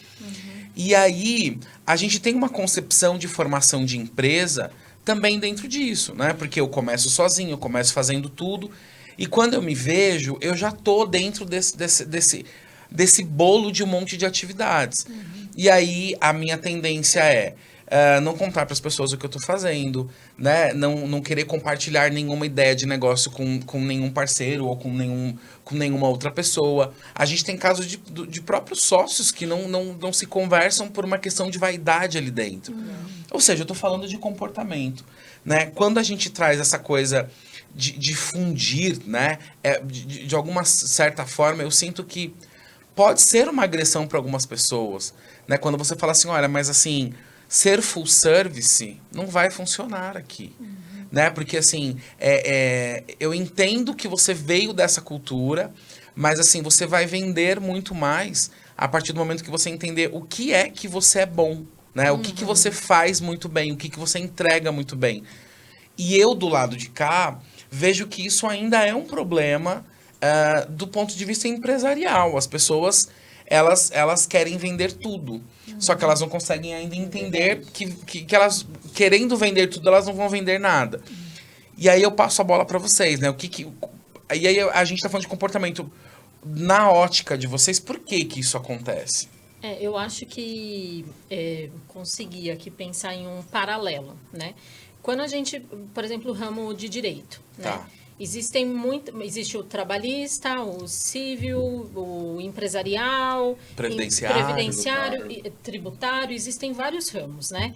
E aí, a gente tem uma concepção de formação de empresa também dentro disso, né? Porque eu começo sozinho, eu começo fazendo tudo. E quando eu me vejo, eu já tô dentro desse bolo de um monte de atividades. E aí, a minha tendência é não contar para as pessoas o que eu estou fazendo, né? Não querer compartilhar nenhuma ideia de negócio com nenhum parceiro ou com nenhuma outra pessoa. A gente tem casos de próprios sócios que não se conversam por uma questão de vaidade ali dentro. Ou seja, eu estou falando de comportamento, né? Quando a gente traz essa coisa de fundir, né? De alguma certa forma, eu sinto que pode ser uma agressão para algumas pessoas, né? Quando você fala assim, olha, mas assim, ser full service não vai funcionar aqui, né? Porque assim, eu entendo que você veio dessa cultura, mas assim, você vai vender muito mais a partir do momento que você entender o que é que você é bom, né? O que você faz muito bem, o que você entrega muito bem. E eu, do lado de cá, vejo que isso ainda é um problema do ponto de vista empresarial. As pessoas, elas querem vender tudo. Só que elas não conseguem ainda entender que elas, querendo vender tudo, elas não vão vender nada. E aí eu passo a bola para vocês, né? E aí a gente tá falando de comportamento na ótica de vocês. Por que isso acontece? Eu acho que consegui aqui pensar em um paralelo, né? Quando a gente, por exemplo, o ramo de direito, né? Tá. Existe o trabalhista, o civil, o empresarial, Previdenciário, e tributário, existem vários ramos, né?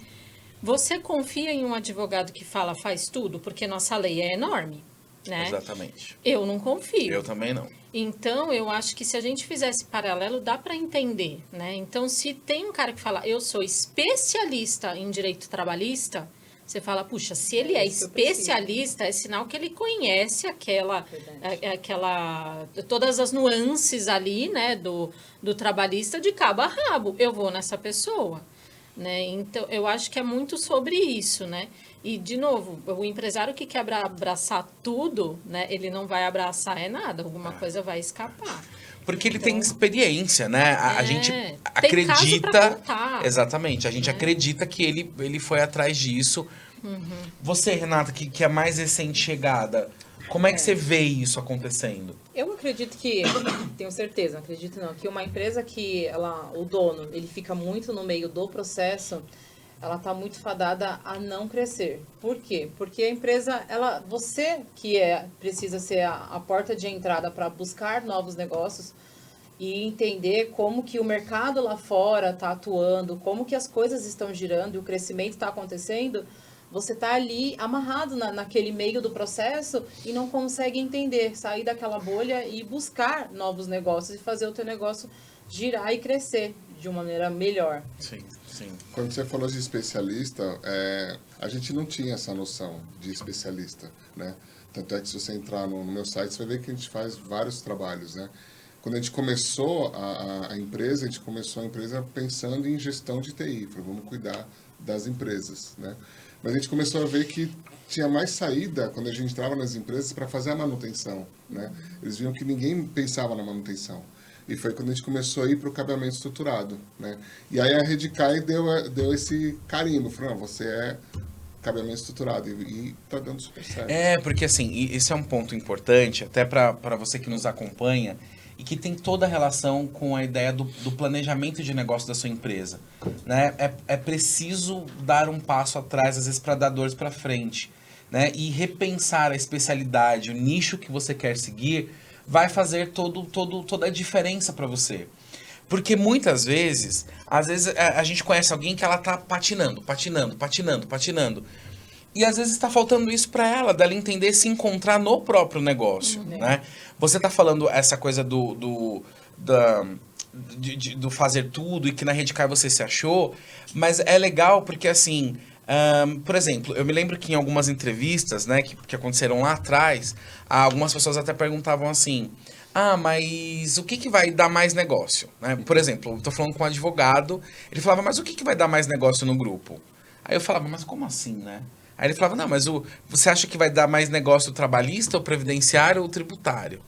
Você confia em um advogado que faz tudo, porque nossa lei é enorme, né? Exatamente. Eu não confio. Eu também não. Então, eu acho que se a gente fizesse paralelo, dá para entender, né? Então, se tem um cara que fala, eu sou especialista em direito trabalhista, você fala, puxa, se ele é especialista, é sinal que ele conhece todas as nuances ali, né, do trabalhista de cabo a rabo. Eu vou nessa pessoa, né? Então, eu acho que é muito sobre isso, né? E, de novo, o empresário que quer abraçar tudo, né, ele não vai abraçar nada, alguma coisa vai escapar. Porque ele tem experiência, né? A gente tem acredita... caso pra contar. Exatamente. A gente acredita que ele foi atrás disso. Você, Renata, que é mais recém-chegada, como é que você vê isso acontecendo? Eu acredito que, tenho certeza, acredito não, que uma empresa que o dono, ele fica muito no meio do processo, ela está muito fadada a não crescer. Por quê? Porque a empresa, você que precisa ser a porta de entrada para buscar novos negócios e entender como que o mercado lá fora está atuando, como que as coisas estão girando e o crescimento está acontecendo, você tá ali amarrado naquele meio do processo e não consegue entender, sair daquela bolha e buscar novos negócios e fazer o teu negócio girar e crescer de uma maneira melhor. Sim, sim. Quando você falou de especialista, a gente não tinha essa noção de especialista, né? Tanto é que se você entrar no meu site, você vai ver que a gente faz vários trabalhos, né? Quando a gente começou a empresa, a gente começou a empresa pensando em gestão de TI. Falei, vamos cuidar das empresas, né? Mas a gente começou a ver que tinha mais saída quando a gente entrava nas empresas para fazer a manutenção, né? Eles viam que ninguém pensava na manutenção. E foi quando a gente começou a ir para o cabeamento estruturado, né? E aí a Redcai deu esse carimbo. Falou, não, você é cabeamento estruturado. E tá dando super certo. Porque assim, esse é um ponto importante, até para você que nos acompanha, e que tem toda a relação com a ideia do planejamento de negócio da sua empresa, né? É preciso dar um passo atrás, às vezes, para dar dores para frente, né? E repensar a especialidade, o nicho que você quer seguir, vai fazer toda a diferença para você. Porque muitas vezes, às vezes a gente conhece alguém que ela tá patinando. E às vezes está faltando isso para ela, dela entender se encontrar no próprio negócio, né? Você tá falando essa coisa do fazer tudo e que na Redcai você se achou, mas é legal porque assim, por exemplo, eu me lembro que em algumas entrevistas, né, que aconteceram lá atrás, algumas pessoas até perguntavam assim, mas o que vai dar mais negócio? Né? Por exemplo, eu tô falando com um advogado, ele falava, mas o que vai dar mais negócio no grupo? Aí eu falava, mas como assim, né? Aí ele falava, não, mas você acha que vai dar mais negócio trabalhista, ou previdenciário, ou tributário?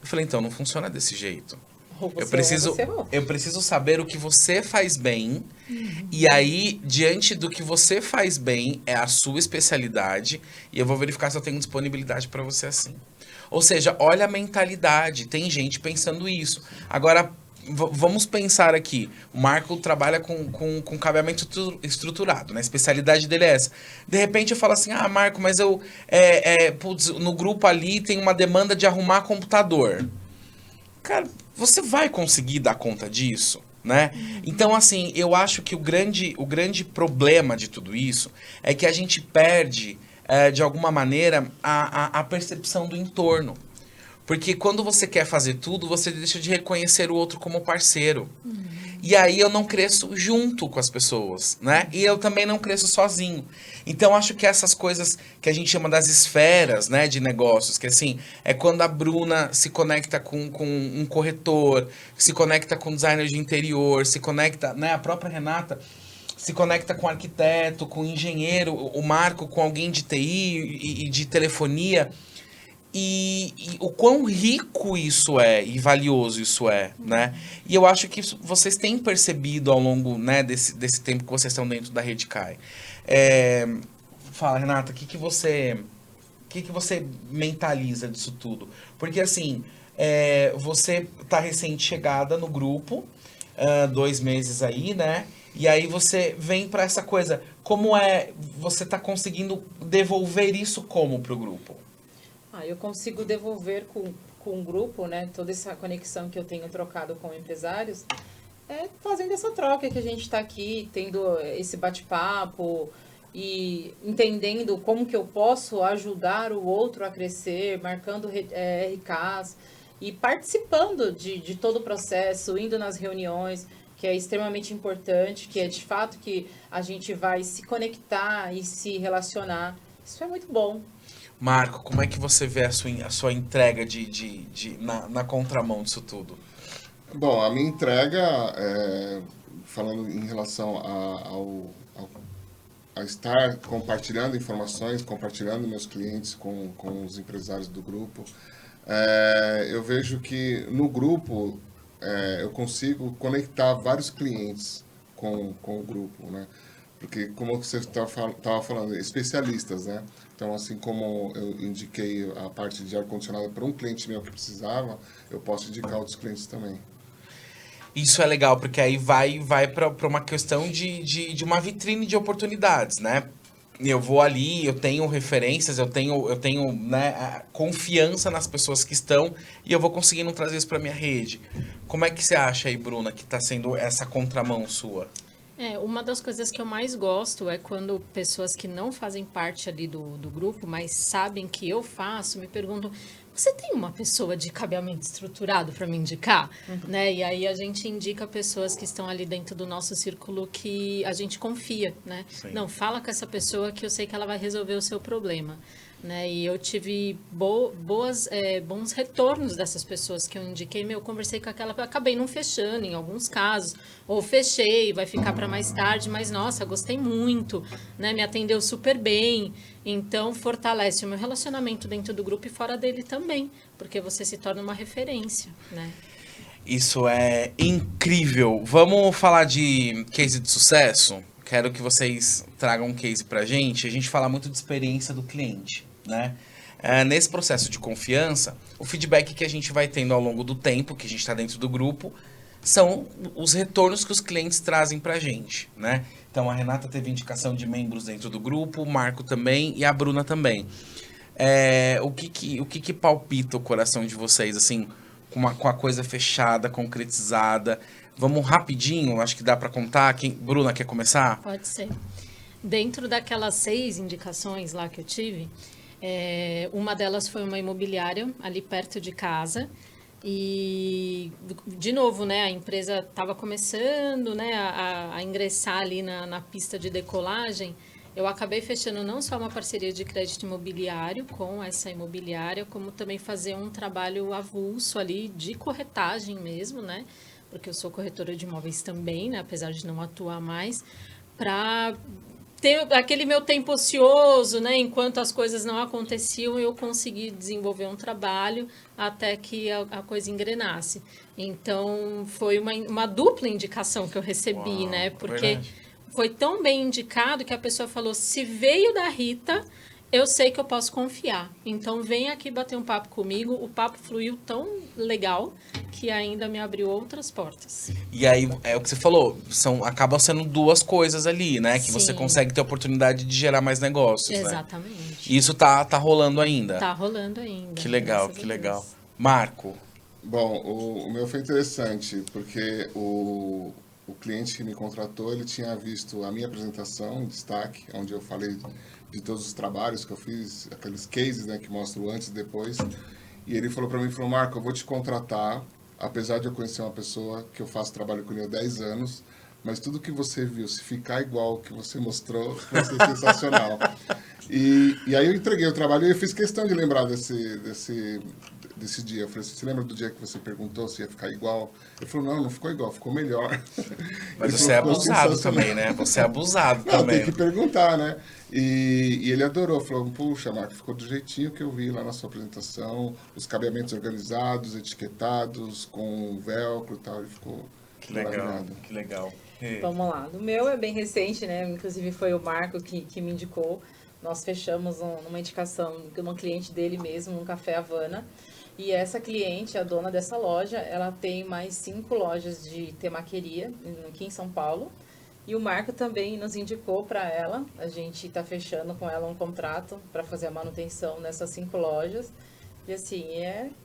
Eu falei, então, não funciona desse jeito. Eu preciso saber o que você faz bem, e aí, diante do que você faz bem, é a sua especialidade, e eu vou verificar se eu tenho disponibilidade para você assim. Ou seja, olha a mentalidade, tem gente pensando isso. Agora, vamos pensar aqui, o Marco trabalha com cabeamento estruturado, né? A especialidade dele é essa. De repente eu falo assim, Marco, mas no grupo ali tem uma demanda de arrumar computador. Cara, você vai conseguir dar conta disso, né? Então, assim, eu acho que o grande problema de tudo isso é que a gente perde, de alguma maneira, a percepção do entorno. Porque quando você quer fazer tudo, você deixa de reconhecer o outro como parceiro. E aí eu não cresço junto com as pessoas, né? E eu também não cresço sozinho. Então, acho que essas coisas que a gente chama das esferas, né, de negócios, que assim, é quando a Bruna se conecta com um corretor, se conecta com um designer de interior, se conecta, né, a própria Renata se conecta com arquiteto, com engenheiro, o Marco com alguém de TI e de telefonia. E o quão rico isso é e valioso isso é, né? E eu acho que vocês têm percebido ao longo, né, desse tempo que vocês estão dentro da Redcai. Fala, Renata, o que você mentaliza disso tudo? Porque assim, você tá recém-chegada no grupo, 2 meses aí, né? E aí você vem para essa coisa, como você tá conseguindo devolver isso como pro grupo? Eu consigo devolver com o grupo, né, toda essa conexão que eu tenho trocado com empresários, fazendo essa troca que a gente está aqui, tendo esse bate-papo e entendendo como que eu posso ajudar o outro a crescer, marcando RKs e participando de todo o processo, indo nas reuniões, que é extremamente importante, que é de fato que a gente vai se conectar e se relacionar. Isso é muito bom. Marco, como é que você vê a sua entrega na contramão disso tudo? Bom, a minha entrega, falando em relação a estar compartilhando informações, compartilhando meus clientes com os empresários do grupo, eu vejo que no grupo eu consigo conectar vários clientes com o grupo, né? Porque, como você estava falando, especialistas, né? Então, assim como eu indiquei a parte de ar-condicionado para um cliente meu que precisava, eu posso indicar outros clientes também. Isso é legal, porque aí vai para uma questão de uma vitrine de oportunidades, né? Eu vou ali, eu tenho referências, eu tenho né, confiança nas pessoas que estão e eu vou conseguindo trazer isso para minha rede. Como é que você acha aí, Bruna, que está sendo essa contramão sua? Uma das coisas que eu mais gosto é quando pessoas que não fazem parte ali do grupo, mas sabem que eu faço, me perguntam: você tem uma pessoa de cabeamento estruturado para me indicar? Né? E aí a gente indica pessoas que estão ali dentro do nosso círculo que a gente confia, né? Sim. Não, fala com essa pessoa que eu sei que ela vai resolver o seu problema. Né? E eu tive bons retornos dessas pessoas que eu indiquei. Eu conversei com aquela, acabei não fechando em alguns casos, ou fechei, vai ficar para mais tarde, mas nossa, gostei muito, né? Me atendeu super bem. Então, fortalece o meu relacionamento dentro do grupo e fora dele também, porque você se torna uma referência, né? Isso é incrível. Vamos falar de case de sucesso? Quero que vocês tragam um case pra gente. A gente fala muito de experiência do cliente, né? Nesse processo de confiança, o feedback que a gente vai tendo ao longo do tempo, que a gente está dentro do grupo, são os retornos que os clientes trazem pra gente, né? Então, a Renata teve indicação de membros dentro do grupo, o Marco também e a Bruna também. O que palpita o coração de vocês, assim, com a coisa fechada, concretizada? Vamos rapidinho, acho que dá para contar. Bruna, quer começar? Pode ser. Dentro daquelas 6 indicações lá que eu tive, uma delas foi uma imobiliária ali perto de casa. E, de novo, né, a empresa estava começando, né, a ingressar ali na pista de decolagem. Eu acabei fechando não só uma parceria de crédito imobiliário com essa imobiliária, como também fazer um trabalho avulso ali de corretagem mesmo, né? Porque eu sou corretora de imóveis também, né? Apesar de não atuar mais, para ter aquele meu tempo ocioso, né? Enquanto as coisas não aconteciam, eu consegui desenvolver um trabalho até que a coisa engrenasse. Então, foi uma dupla indicação que eu recebi, Uau, né? Porque verdade. foi tão bem indicado que a pessoa falou: se veio da Rita, eu sei que eu posso confiar. Então, vem aqui bater um papo comigo. O papo fluiu tão legal que ainda me abriu outras portas. E aí, é o que você falou, acabam sendo duas coisas ali, né? Que você Sim. consegue ter a oportunidade de gerar mais negócios, né? Exatamente. E isso tá rolando ainda. Tá rolando ainda. Que legal, graças que a legal. Deus. Marco, Bom, o meu foi interessante, porque o cliente que me contratou, ele tinha visto a minha apresentação em destaque, onde eu falei de todos os trabalhos que eu fiz, aqueles cases, né, que mostram o antes e depois. E ele falou para mim, Marco, eu vou te contratar, apesar de eu conhecer uma pessoa que eu faço trabalho com ele há 10 anos, mas tudo que você viu, se ficar igual o que você mostrou, vai ser sensacional. E aí eu entreguei o trabalho e eu fiz questão de lembrar desse dia. Eu falei assim, você lembra do dia que você perguntou se ia ficar igual? Ele falou, não ficou igual, ficou melhor. mas Ele você é falou, "Ficou abusado sensacional." também, né? Você é abusado Não, também. tem que perguntar, né? E ele adorou, falou, puxa, Marco, ficou do jeitinho que eu vi lá na sua apresentação, os cabeamentos organizados, etiquetados, com velcro e tal, ele ficou Que legal, maravilhado. que legal. Vamos lá. O meu é bem recente, né? Inclusive foi o Marco que me indicou. Nós fechamos numa indicação de uma cliente dele mesmo, um Café Havana. E essa cliente, a dona dessa loja, ela tem mais 5 lojas de temaqueria aqui em São Paulo. E o Marco também nos indicou para ela. A gente está fechando com ela um contrato para fazer a manutenção nessas 5 lojas. E assim,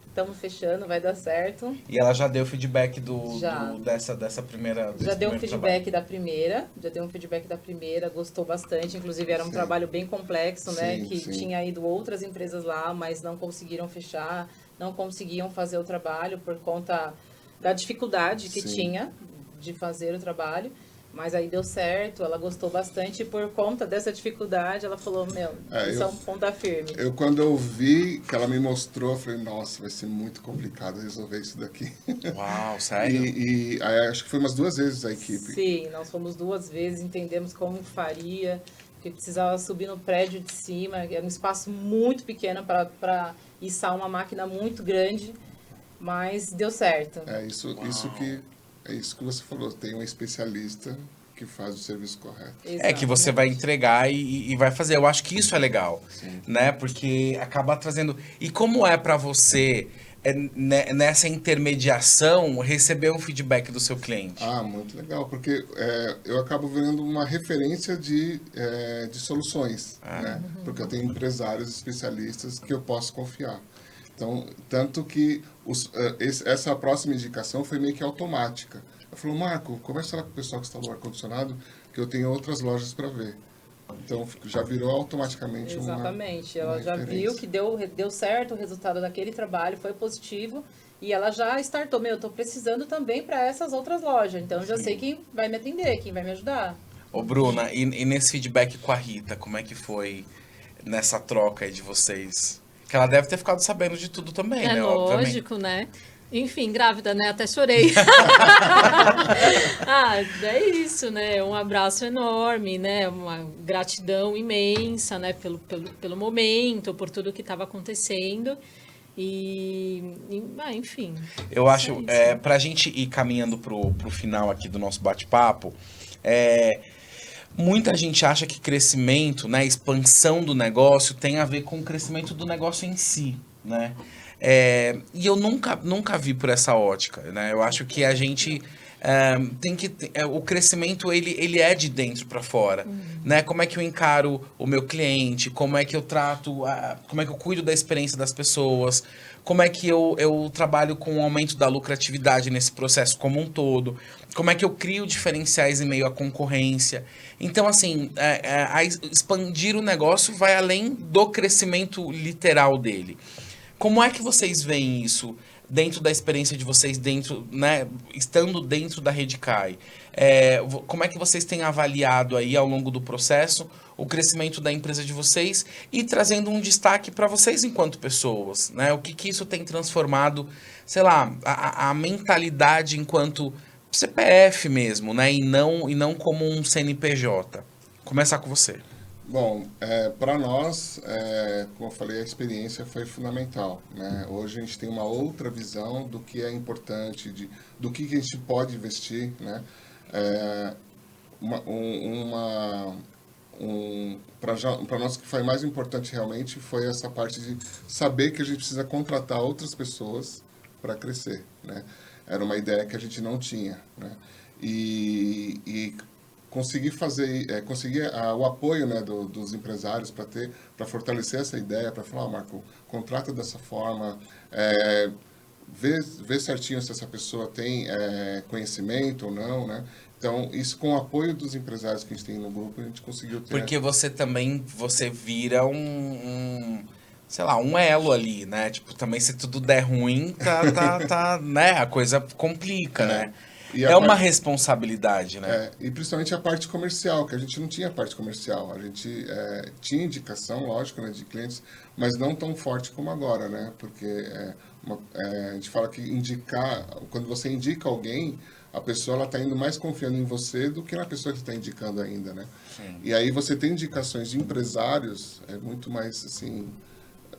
estamos fechando, vai dar certo. E ela já deu feedback dessa primeira. Já deu um feedback trabalho. da primeira, gostou bastante. Inclusive, era um trabalho bem complexo, né? Sim, Que sim. tinha ido outras empresas lá, mas não conseguiram fechar, não conseguiam fazer o trabalho por conta da dificuldade que Sim. tinha de fazer o trabalho. Mas aí deu certo, ela gostou bastante e por conta dessa dificuldade, ela falou, isso é um ponta firme. Quando eu vi que ela me mostrou, eu falei, nossa, vai ser muito complicado resolver isso daqui. Uau, sério? E aí, acho que foi umas 2 vezes a equipe. Sim, nós fomos 2 vezes, entendemos como faria, que precisava subir no prédio de cima, era um espaço muito pequeno para içar uma máquina muito grande, mas deu certo. É isso que você falou, tem um especialista que faz o serviço correto. É que você vai entregar e vai fazer. Eu acho que isso é legal, né? Porque acaba trazendo... E como é pra você, nessa intermediação, receber um feedback do seu cliente? Ah, muito legal, porque eu acabo virando uma referência de soluções, né? Porque eu tenho empresários especialistas que eu posso confiar. Então, tanto que essa próxima indicação foi meio que automática. Ela falou, Marco, conversa lá com o pessoal que instalou o ar-condicionado, que eu tenho outras lojas para ver. Então, já virou automaticamente Exatamente. uma Ela já referência. viu que deu certo o resultado daquele trabalho, foi positivo. E ela já startou, eu tô precisando também para essas outras lojas. Então, eu já sei quem vai me atender, quem vai me ajudar. Ô, Bruna, e nesse feedback com a Rita, como é que foi nessa troca aí de vocês? Que ela deve ter ficado sabendo de tudo também, É né? lógico, né? Enfim, grávida, né? Até chorei. É isso, né? Um abraço enorme, né? Uma gratidão imensa, né? Pelo momento, por tudo que estava acontecendo. Enfim. Eu acho, isso. pra gente ir caminhando pro final aqui do nosso bate-papo, muita gente acha que crescimento, né, expansão do negócio tem a ver com o crescimento do negócio em si, né? E eu nunca vi por essa ótica, né? Eu acho que a gente tem que... o crescimento, ele é de dentro para fora, né? Como é que eu encaro o meu cliente? Como é que eu trato... como é que eu cuido da experiência das pessoas? Como é que eu trabalho com o aumento da lucratividade nesse processo como um todo? Como é que eu crio diferenciais em meio à concorrência? Então, assim, expandir o negócio vai além do crescimento literal dele. Como é que vocês veem isso dentro da experiência de vocês, né, estando dentro da Redcai? Como é que vocês têm avaliado aí ao longo do processo o crescimento da empresa de vocês e trazendo um destaque para vocês enquanto pessoas, né? O que isso tem transformado, sei lá, a mentalidade enquanto CPF mesmo, né? E não como um CNPJ. Começar com você. Bom, para nós, como eu falei, a experiência foi fundamental, né? Hoje a gente tem uma outra visão do que é importante, do que a gente pode investir, né? Para nós, o que foi mais importante realmente foi essa parte de saber que a gente precisa contratar outras pessoas para crescer, né? Era uma ideia que a gente não tinha, né? E conseguir o apoio, né, dos empresários para fortalecer essa ideia, para falar, Marco, contrata dessa forma, ver certinho se essa pessoa tem conhecimento ou não, né? Então, isso com o apoio dos empresários que a gente tem no grupo, a gente conseguiu ter... Porque você vira sei lá, um elo ali, né? Tipo, também se tudo der ruim, né? A coisa complica, né? É uma responsabilidade, né? E principalmente a parte comercial, que a gente não tinha parte comercial. A gente tinha indicação, lógico, né, de clientes, mas não tão forte como agora, né? Porque a gente fala que quando você indica alguém, a pessoa ela está indo mais confiando em você do que na pessoa que está indicando ainda, né? Sim. E aí você tem indicações de empresários, é muito mais assim...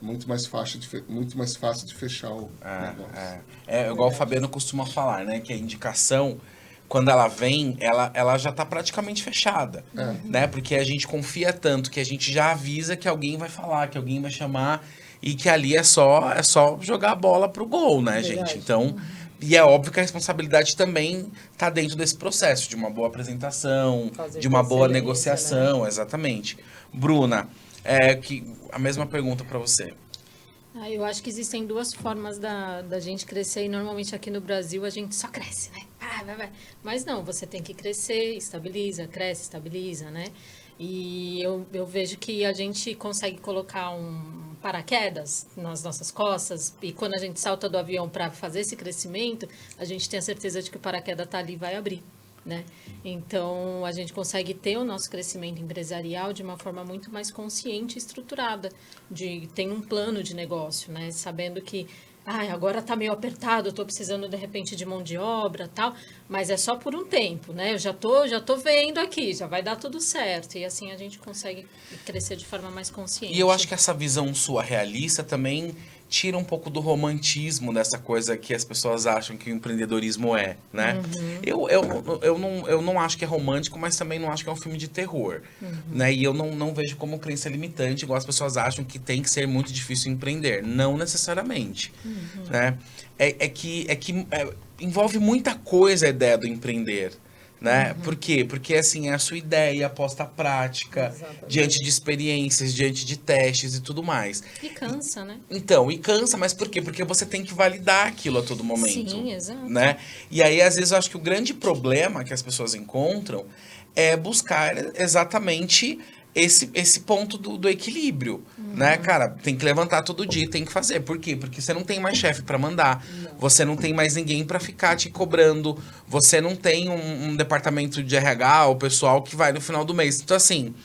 muito mais fácil de fechar o negócio. Igual o Fabiano costuma falar, né? Que a indicação, quando ela vem, ela já está praticamente fechada. Né? Porque a gente confia tanto que a gente já avisa que alguém vai falar, que alguém vai chamar e que ali é só jogar a bola pro gol, né, gente? Então, e é óbvio que a responsabilidade também está dentro desse processo, de uma boa apresentação, de uma boa negociação, né? Exatamente. Bruna, a mesma pergunta para você. Eu acho que existem duas formas da gente crescer e normalmente aqui no Brasil a gente só cresce, né? Vai. Mas não, você tem que crescer, cresce, estabiliza, né? E eu vejo que a gente consegue colocar um paraquedas nas nossas costas e quando a gente salta do avião para fazer esse crescimento, a gente tem a certeza de que o paraquedas está ali e vai abrir. Né? Então, a gente consegue ter o nosso crescimento empresarial de uma forma muito mais consciente e estruturada, tem um plano de negócio, né? Sabendo que agora está meio apertado, eu estou precisando de repente de mão de obra tal, mas é só por um tempo, né? Eu já tô vendo aqui, já vai dar tudo certo. E assim a gente consegue crescer de forma mais consciente. E eu acho que essa visão sua realista também tira um pouco do romantismo dessa coisa que as pessoas acham que o empreendedorismo é, né? Eu não acho que é romântico, mas também não acho que é um filme de terror, né? E eu não vejo como crença limitante, igual as pessoas acham que tem que ser muito difícil empreender. Não necessariamente, né? Envolve muita coisa a ideia do empreender, né? Por quê? Porque, assim, é a sua ideia posta à prática, Exatamente. diante de experiências, diante de testes e tudo mais. E cansa, né? Então, e cansa, mas por quê? Porque você tem que validar aquilo a todo momento. Sim, exato. Né? E aí, às vezes, eu acho que o grande problema que as pessoas encontram é buscar exatamente esse ponto do equilíbrio, né? Cara, tem que levantar todo dia, tem que fazer. Por quê? Porque você não tem mais chefe para mandar, você não tem mais ninguém para ficar te cobrando, você não tem um departamento de RH, o pessoal que vai no final do mês. Então, assim,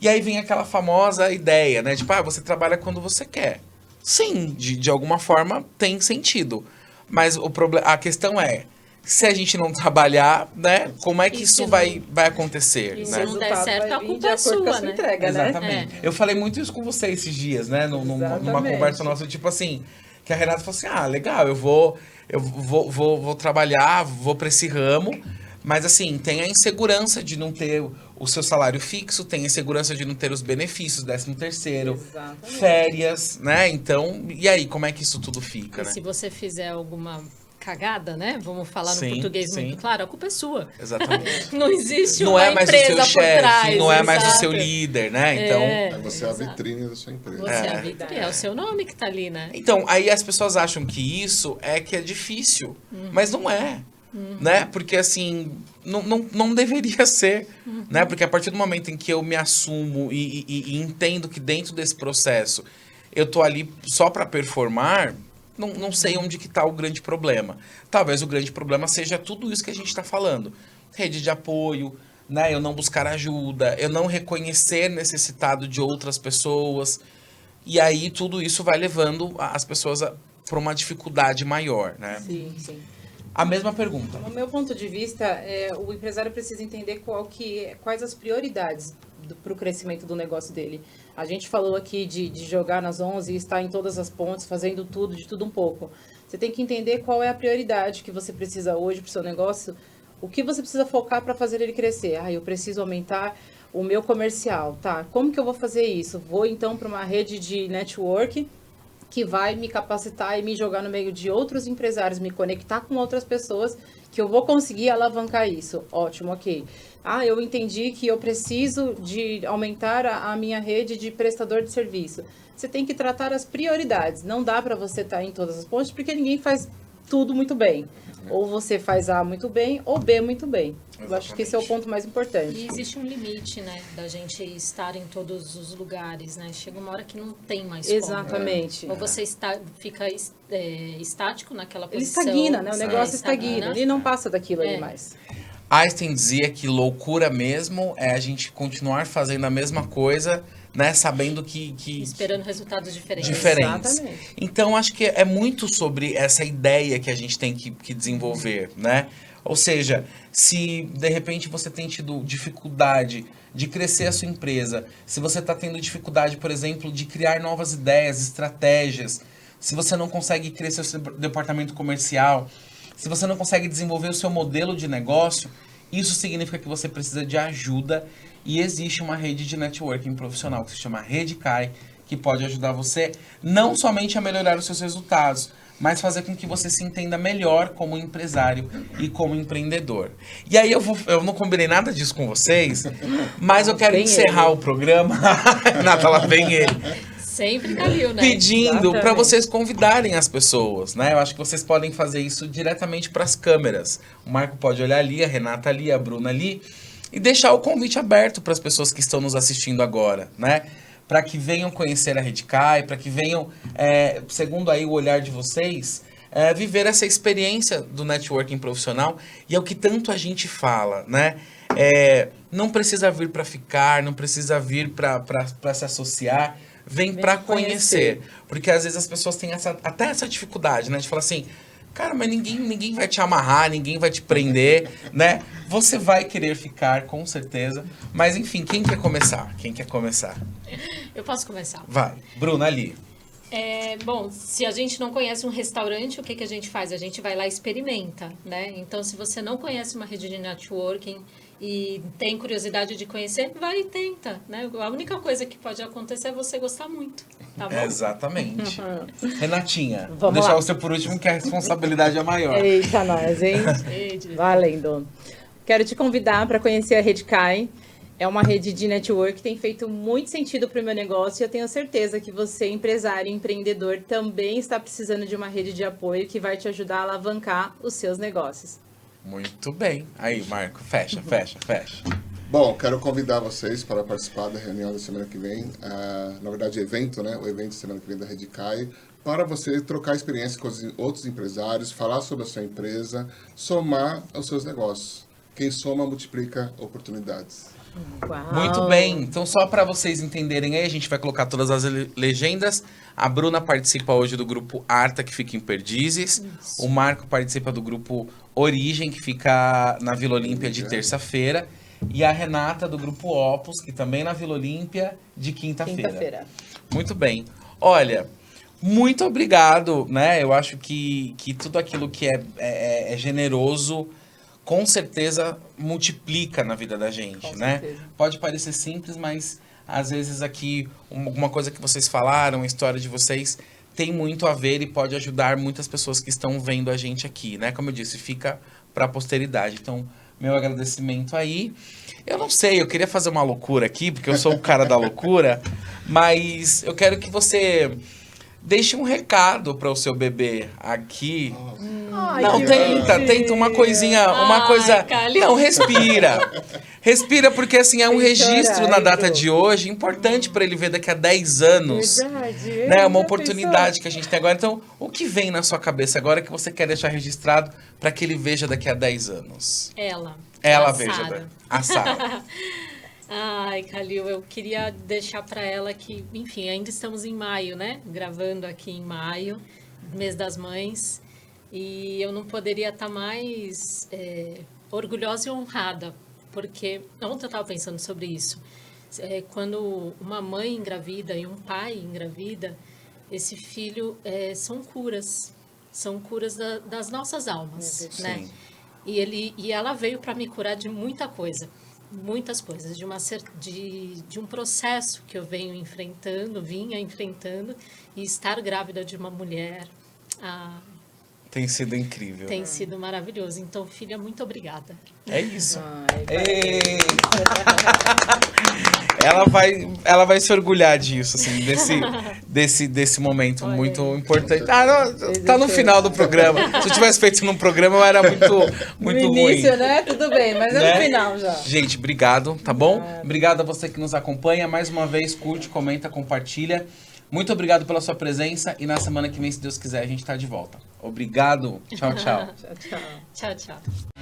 e aí vem aquela famosa ideia, né? Tipo, você trabalha quando você quer. Sim, de alguma forma tem sentido. Mas a questão é, se a gente não trabalhar, né? Como é que E isso se vai acontecer, E se né? não der resultado certo, vai a vir culpa de é acordo com a sua, sua né? entrega, né? Exatamente. Eu falei muito isso com você esses dias, né? Numa Exatamente. conversa nossa, tipo assim, que a Renata falou assim, legal, eu vou trabalhar, vou para esse ramo, mas assim, tem a insegurança de não ter o seu salário fixo, tem a insegurança de não ter os benefícios, 13º, Exatamente. férias, né? Então, e aí, como é que isso tudo fica, E né? se você fizer alguma cagada, né? Vamos falar no Sim, português sim. muito claro, a culpa é sua. Exatamente. Não existe Não uma é mais o empresa seu por trás. chefe, não é mais o seu exato. líder, né? Então, Aí você é a exato. vitrine da sua empresa. Você é a vitrine, é o seu nome que tá ali, né? Então, aí as pessoas acham que isso que é difícil, mas não é, né? Porque, assim, não deveria ser, né? Porque a partir do momento em que eu me assumo e entendo que dentro desse processo eu tô ali só para performar, não sei onde que tá o grande problema. Talvez o grande problema seja tudo isso que a gente está falando. Rede de apoio, né? Eu não buscar ajuda, eu não reconhecer necessitado de outras pessoas. E aí tudo isso vai levando as pessoas para uma dificuldade maior, né? Sim, sim. A mesma pergunta. No meu ponto de vista, o empresário precisa entender quais as prioridades para o crescimento do negócio dele. A gente falou aqui de jogar nas 11 e estar em todas as pontes, fazendo tudo, de tudo um pouco. Você tem que entender qual é a prioridade que você precisa hoje para o seu negócio, o que você precisa focar para fazer ele crescer. Eu preciso aumentar o meu comercial, tá? Como que eu vou fazer isso? Vou então para uma rede de network que vai me capacitar e me jogar no meio de outros empresários, me conectar com outras pessoas, que eu vou conseguir alavancar isso. Ótimo, ok. Eu entendi que eu preciso de aumentar a minha rede de prestador de serviço. Você tem que tratar as prioridades. Não dá para você estar em todas as pontes, porque ninguém faz tudo muito bem. Ou você faz A muito bem, ou B muito bem. Eu acho que esse é o ponto mais importante. E existe um limite, né, da gente estar em todos os lugares, né? Chega uma hora que não tem mais como. Exatamente. Ou você fica estático naquela Ele posição. estagna, né? O negócio estagna. Ele não passa daquilo ali mais. Einstein dizia que loucura mesmo é a gente continuar fazendo a mesma coisa, né? Sabendo que Esperando resultados diferentes. Exatamente. Então, acho que é muito sobre essa ideia que a gente tem que desenvolver, né? Ou seja, se de repente você tem tido dificuldade de crescer a sua empresa, se você está tendo dificuldade, por exemplo, de criar novas ideias, estratégias, se você não consegue crescer o seu departamento comercial, se você não consegue desenvolver o seu modelo de negócio, isso significa que você precisa de ajuda e existe uma rede de networking profissional que se chama Redcai, que pode ajudar você não somente a melhorar os seus resultados, mas fazer com que você se entenda melhor como empresário e como empreendedor. E aí eu não combinei nada disso com vocês, mas eu quero encerrar o programa. Renata, lá vem ele. Sempre Calil, né? Pedindo para Exatamente. vocês convidarem as pessoas, né? Eu acho que vocês podem fazer isso diretamente para as câmeras. O Marco pode olhar ali, a Renata ali, a Bruna ali, e deixar o convite aberto para as pessoas que estão nos assistindo agora, né? Para que venham conhecer a Redcai, para que venham, segundo aí o olhar de vocês, viver essa experiência do networking profissional. E é o que tanto a gente fala, né? Não precisa vir para ficar, não precisa vir para se associar. Vem para conhecer. Porque às vezes as pessoas têm até essa dificuldade, né? De falar assim, cara, mas ninguém vai te amarrar, ninguém vai te prender, né? Você vai querer ficar, com certeza. Mas enfim, quem quer começar? Quem quer começar? Eu posso começar. Vai. Bruna, ali. Bom, se a gente não conhece um restaurante, o que a gente faz? A gente vai lá e experimenta, né? Então, se você não conhece uma rede de networking e tem curiosidade de conhecer, vai e tenta, né? A única coisa que pode acontecer é você gostar muito, tá bom? Exatamente. Renatinha, Vamos deixar lá. você por último, que a responsabilidade é maior. Eita, nós, hein? Ei, Valendo. Quero te convidar para conhecer a Redcai. É uma rede de network que tem feito muito sentido para o meu negócio e eu tenho certeza que você, empresário e empreendedor, também está precisando de uma rede de apoio que vai te ajudar a alavancar os seus negócios. Muito bem. Aí, Marco, fecha. Bom, quero convidar vocês para participar da reunião da semana que vem. Na verdade, evento, né? O evento da semana que vem da Redcai, para você trocar experiência com os outros empresários, falar sobre a sua empresa, somar aos seus negócios. Quem soma, multiplica oportunidades. Uau. Muito bem. Então, só para vocês entenderem aí, a gente vai colocar todas as legendas. A Bruna participa hoje do grupo Arta, que fica em Perdizes. Isso. O Marco participa do grupo Origem, que fica na Vila Olímpia de terça-feira. E a Renata do grupo Opus, que também na Vila Olímpia, de quinta-feira. Muito bem. Olha, muito obrigado, né? Eu acho que tudo aquilo que é generoso, com certeza multiplica na vida da gente, Com né? certeza. Pode parecer simples, mas às vezes aqui alguma coisa que vocês falaram, a história de vocês tem muito a ver e pode ajudar muitas pessoas que estão vendo a gente aqui, né? Como eu disse, fica para a posteridade. Então, meu agradecimento aí. Eu não sei, eu queria fazer uma loucura aqui, porque eu sou o cara da loucura, mas eu quero que você deixe um recado para o seu bebê aqui. Ai, Não, que tenta bonitinho. uma coisinha, uma Ai, coisa... Cali. Não, respira. Respira, porque assim, é um Sem chorar, registro na data Igor. de hoje, importante para ele ver daqui a 10 anos. Verdade. Né? Uma Já oportunidade que a gente tem agora. Então, o que vem na sua cabeça agora que você quer deixar registrado para que ele veja daqui a 10 anos? Ela. Ela a veja. Sara. Né? A Sara. Ai, Calil, eu queria deixar para ela que, enfim, ainda estamos em maio, né? Gravando aqui em maio, mês das mães, e eu não poderia estar mais orgulhosa e honrada, porque ontem eu estava pensando sobre isso. Quando uma mãe engravida e um pai engravida, esse filho são curas das nossas almas, né? Sim. E ela veio para me curar de muitas coisas, de um processo que eu vinha enfrentando, e estar grávida de uma mulher Tem sido incrível. tem sido maravilhoso. Então, filha, muito obrigada. É isso. Ai, Ei. Ela vai se orgulhar disso, assim, desse momento Olha muito aí. importante. Não, tá no final do programa. Se eu tivesse feito num programa, eu era muito no ruim. início, né? Tudo bem, mas é Né? no final já. Gente, obrigado, tá bom? Obrigado a você que nos acompanha. Mais uma vez, curte, comenta, compartilha. Muito obrigado pela sua presença e na semana que vem, se Deus quiser, a gente tá de volta. Obrigado. Tchau, tchau. Tchau, tchau. Tchau, tchau.